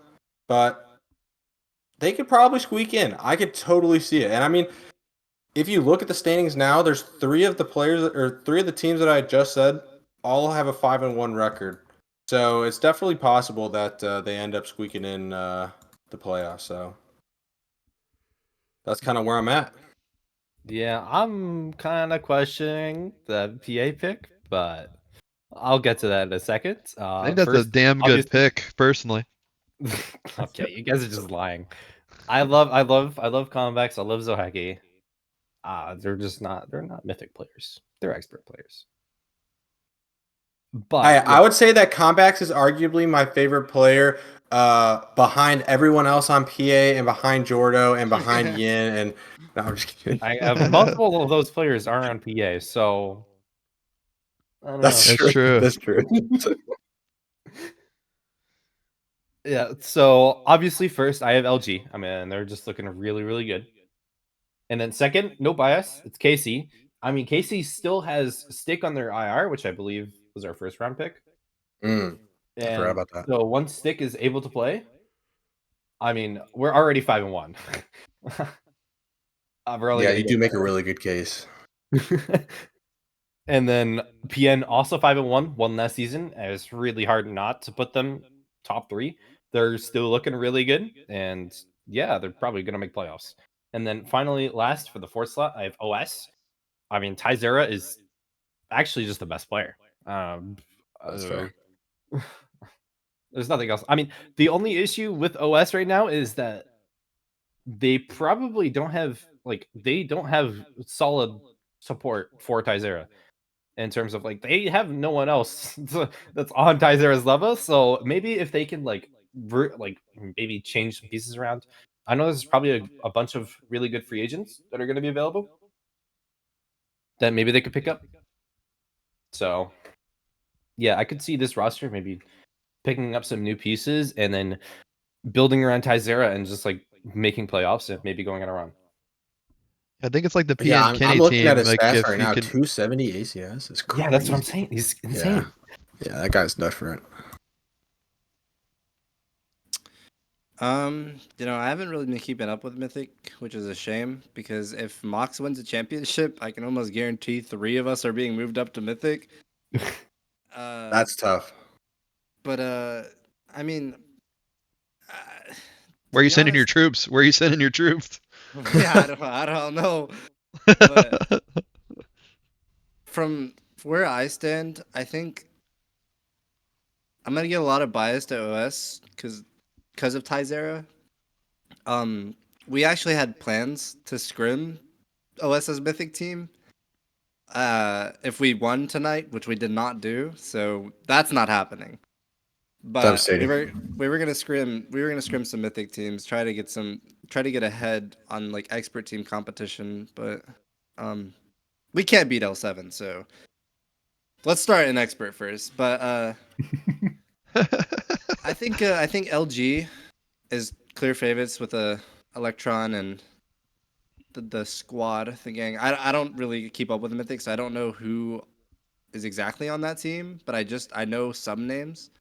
but they could probably squeak in. I could totally see it. And I mean, if you look at the standings now, there's three of the teams that I just said all have a 5-1 record. So it's definitely possible that they end up squeaking in the playoffs. So that's kind of where I'm at. Yeah, I'm kind of questioning the PA pick, but I'll get to that in a second. I think that's a First, damn good obviously. pick, personally. Okay, you guys are just lying. I love Convex. I love Zoheki. They're not mythic players. They're expert players. But I would say that Combax is arguably my favorite player behind everyone else on PA and behind Jordo and behind Yin. And no, I'm just kidding. I have multiple of those players are on PA, so I don't That's know. That's true. That's true. Yeah, so obviously first I have LG. I mean, they're just looking really, really good. And then second, no bias, it's Casey. I mean, Casey still has Stick on their IR, which I believe was our first round pick. I forgot And about that. so once Stick is able to play, I mean, we're already 5-1. Yeah, you do make a really good case. And then PN also 5-1, won last season. And it's really hard not to put them top 3. They're still looking really good, and yeah, they're probably gonna make playoffs. And then finally, last for the 4th slot, I have OS. I mean, Tyzera is actually just the best player. That's fair. There's nothing else. I mean, the only issue with OS right now is that they probably don't have solid support for Tyzera in terms of like they have no one else that's on Tyzera's level. So maybe if they can maybe change some pieces around. I know there's probably a bunch of really good free agents that are going to be available that maybe they could pick up. So yeah, I could see this roster maybe picking up some new pieces and then building around Tyzera and just like making playoffs and maybe going on a run. I think it's like the Yeah, PN Kenny I'm looking at team. his Like stats if right you now. can, 270 ACS is crazy. Yeah, that's what I'm saying. He's insane. Yeah, that guy's different. I haven't really been keeping up with Mythic, which is a shame because if Mox wins a championship, I can almost guarantee 3 of us are being moved up to Mythic. That's tough. But I mean, where are you sending your troops? Where are you sending your troops? Yeah, I don't know. But from where I stand, I think I'm gonna get a lot of bias to OS because of Tyzera. We actually had plans to scrim OS's Mythic team. If we won tonight, which we did not do, so that's not happening. But we were gonna scrim some Mythic teams, try to get ahead on like expert team competition, but we can't beat L7, so let's start an expert first. But I think LG is clear favorites with Electron and the squad, the gang. I don't really keep up with the Mythics. So I don't know who is exactly on that team, but I know some names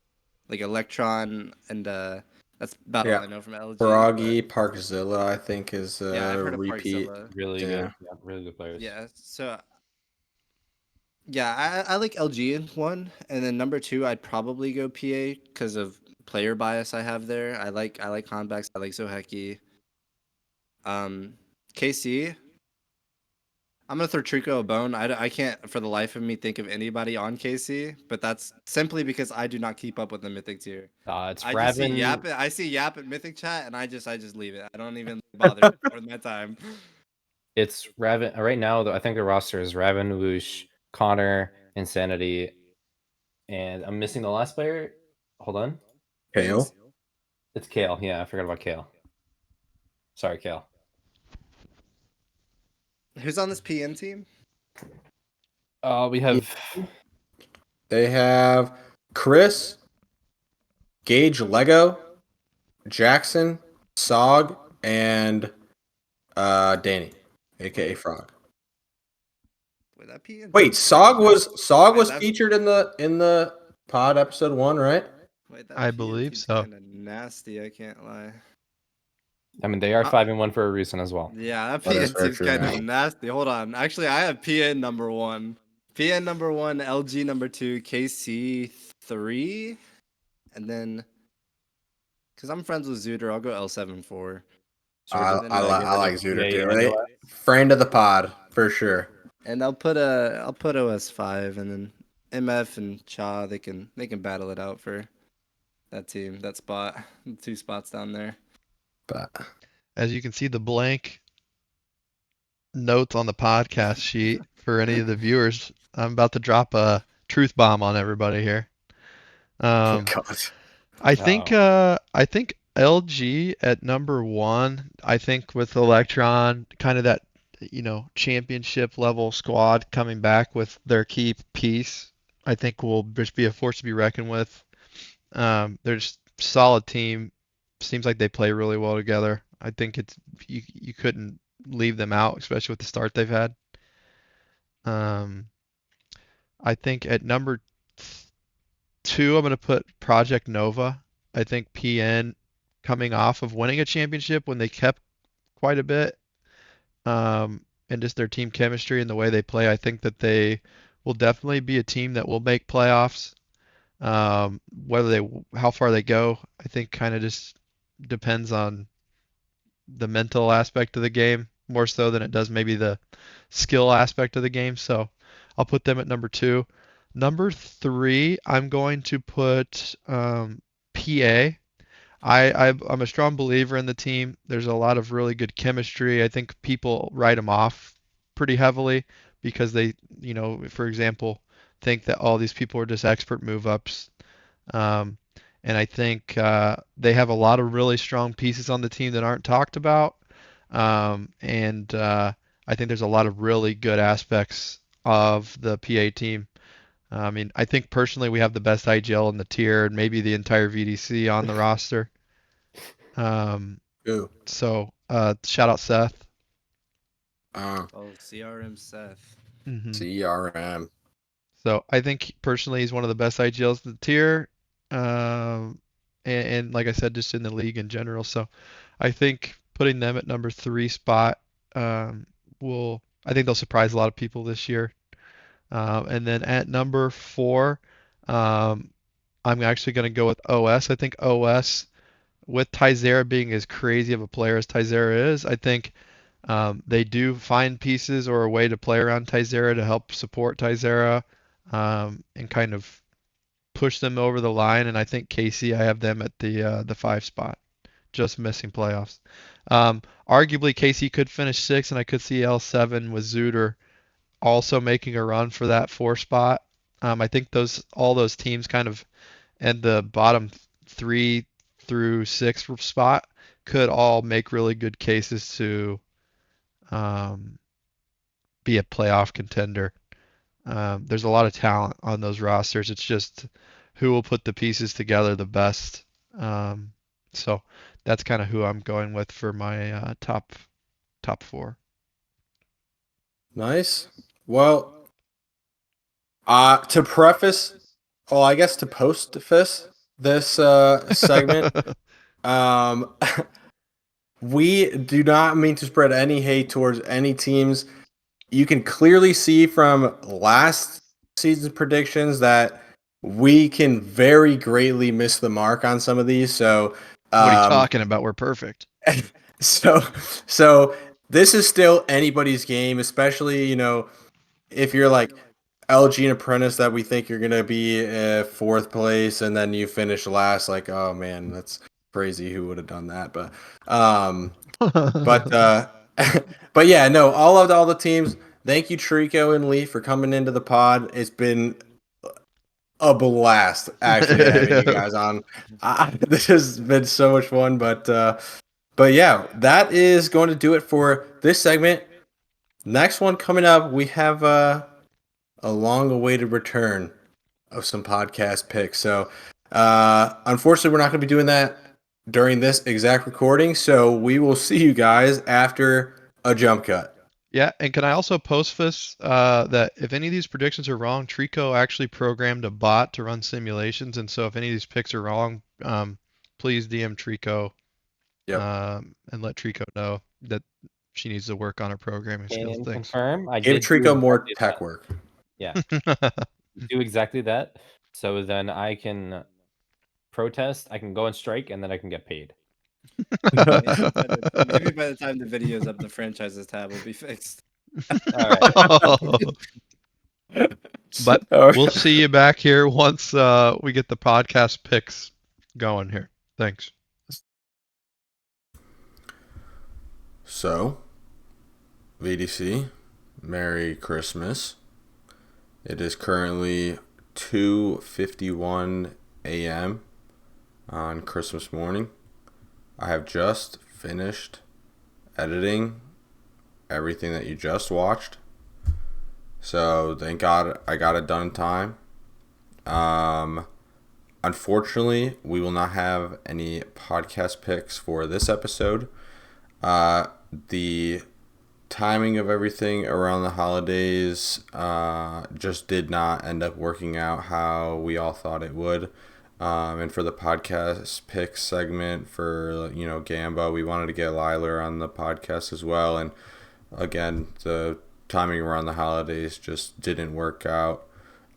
like Electron and that's about all I know from LG. Froggy, Parkzilla, I think is I've heard of repeat. Parkzilla. Really good. Yeah, really good players. Yeah, so yeah, I like LG in 1, and then number 2 I'd probably go PA because of player bias I have there. I like Hanbacks, I like Zoheki. KC, I'm gonna throw Trico a bone. I can't for the life of me think of anybody on KC, but that's simply because I do not keep up with the Mythic tier. It's I just see Raven. Yap. I see Yap at Mythic chat, and I just leave it. I don't even bother with my time. It's Raven. Right now, I think the roster is Raven, Woosh, Connor, Insanity, and I'm missing the last player. Hold on. Kale. It's Kale. Yeah, I forgot about Kale. Sorry, Kale. Who's on this PM team? We have They have Chris, Gage Lego, Jackson, Sog, and Danny, aka Frog. Wait, that PM. Wait, Sog was that- featured in the pod episode 1, right? Wait, that I PM believe team's so. kind of nasty. I can't lie. I mean, they are 5-1 for a reason as well. Yeah, that That is PN very team's true, kind of yeah. nasty. Hold on. Actually, I have PN number 1. PN number 1, LG number 2, KC 3, and then because I'm friends with Zooter, I'll go L7 4. I like Zooter Yeah, too. yeah, They, friend of the pod for sure. And I'll put OS 5, and then MF and Cha they can battle it out for that team, that spot, the 2 spots down there. But As you can see, the blank notes on the podcast sheet for any of the viewers. I'm about to drop a truth bomb on everybody here. God. I think LG at number 1. I think with Electron, kind of that championship level squad coming back with their key piece, I think will just be a force to be reckoned with. They're just a solid team. Seems like they play really well together. I think you couldn't leave them out, especially with the start they've had. I think at number 2, I'm going to put Project Nova. I think PN coming off of winning a championship when they kept quite a bit, and just their team chemistry and the way they play, I think that they will definitely be a team that will make playoffs. How far they go, I think kind of just depends on the mental aspect of the game more so than it does maybe the skill aspect of the game. So I'll put them at number 2. Number 3, I'm going to put PA. I'm a strong believer in the team. There's a lot of really good chemistry. I think people write them off pretty heavily because they, for example, think that all these people are just expert move ups. And I think they have a lot of really strong pieces on the team that aren't talked about. And I think there's a lot of really good aspects of the PA team. I mean, I think personally we have the best IGL in the tier and maybe the entire VDC on the roster. Ooh. So shout out Seth. Oh, CRM Seth. CRM. So I think personally he's one of the best IGLs in the tier. And like I said, just in the league in general. So I think putting them at number 3 spot I think they'll surprise a lot of people this year. And then at number 4, I'm actually going to go with OS. I think OS, with Tyzera being as crazy of a player as Tyzera is, I think they do find pieces or a way to play around Tyzera to help support Tyzera and kind of push them over the line. And I think KC, I have them at the 5 spot, just missing playoffs. Arguably, KC could finish 6, and I could see L7 with Zooter also making a run for that 4 spot. I think all those teams kind of and the bottom 3 through 6 spot could all make really good cases to be a playoff contender. There's a lot of talent on those rosters. It's just who will put the pieces together the best. So that's kind of who I'm going with for my top 4. Nice. Well, to preface, I guess to postface this segment, we do not mean to spread any hate towards any teams. You can clearly see from last season's predictions that we can very greatly miss the mark on some of these. So, What are you talking about? We're perfect. so this is still anybody's game, especially, if you're like LG and Apprentice that we think you're gonna be fourth place and then you finish last. Like, oh man, that's crazy. Who would have done that? But but yeah, no, all the teams. Thank you, Trico and Lee, for coming into the pod. It's been a blast actually having you guys on. This has been so much fun, but yeah, that is going to do it for this segment. Next one coming up, we have a long-awaited return of some podcast picks. So, unfortunately, we're not going to be doing that during this exact recording. So we will see you guys after a jump cut. Yeah, and can I also post this that if any of these predictions are wrong, Trico actually programmed a bot to run simulations, and so if any of these picks are wrong, please DM Trico Yep. and let Trico know that she needs to work on her programming skills. Can Thanks. confirm. I Give did Trico do more exactly tech that. work. Yeah, do exactly that. So then I can protest. I can go on strike, and then I can get paid. Maybe by the time the video's up, the franchises tab will be fixed. All right. But All right. we'll see you back here once we get the podcast picks going here. Thanks. So, VDC, Merry Christmas. It is currently 2:51 a.m. on Christmas morning. I have just finished editing everything that you just watched. So, thank God I got it done in time. Unfortunately, we will not have any podcast picks for this episode. The timing of everything around the holidays just did not end up working out how we all thought it would. And for the podcast picks segment for Gamba, we wanted to get Liler on the podcast as well. And again, the timing around the holidays just didn't work out.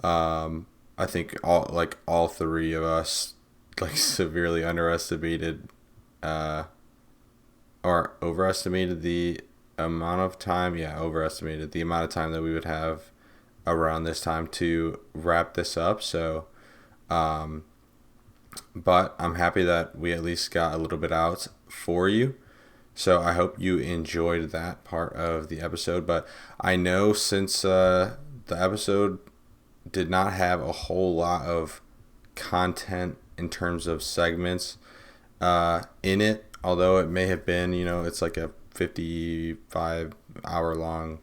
I think all three of us severely underestimated or overestimated the amount of time. Yeah, overestimated the amount of time that we would have around this time to wrap this up. So, but I'm happy that we at least got a little bit out for you. So I hope you enjoyed that part of the episode. But I know since the episode did not have a whole lot of content in terms of segments in it, although it may have been, it's like a 55-hour long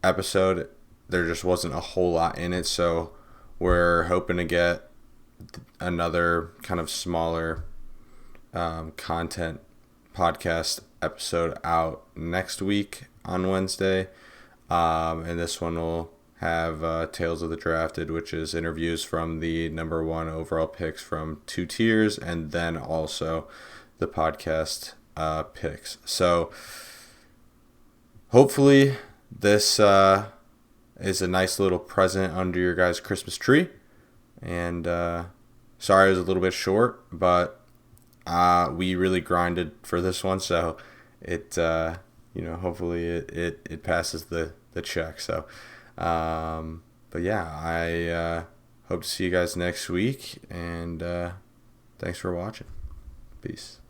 episode, there just wasn't a whole lot in it. So we're hoping to get another kind of smaller content podcast episode out next week on Wednesday. And this one will have Tales of the Drafted, which is interviews from the number one overall picks from 2 tiers, and then also the podcast picks. So hopefully this is a nice little present under your guys' Christmas tree. And sorry it was a little bit short, but we really grinded for this one, so it hopefully it passes the check. So but yeah, I hope to see you guys next week, and thanks for watching. Peace.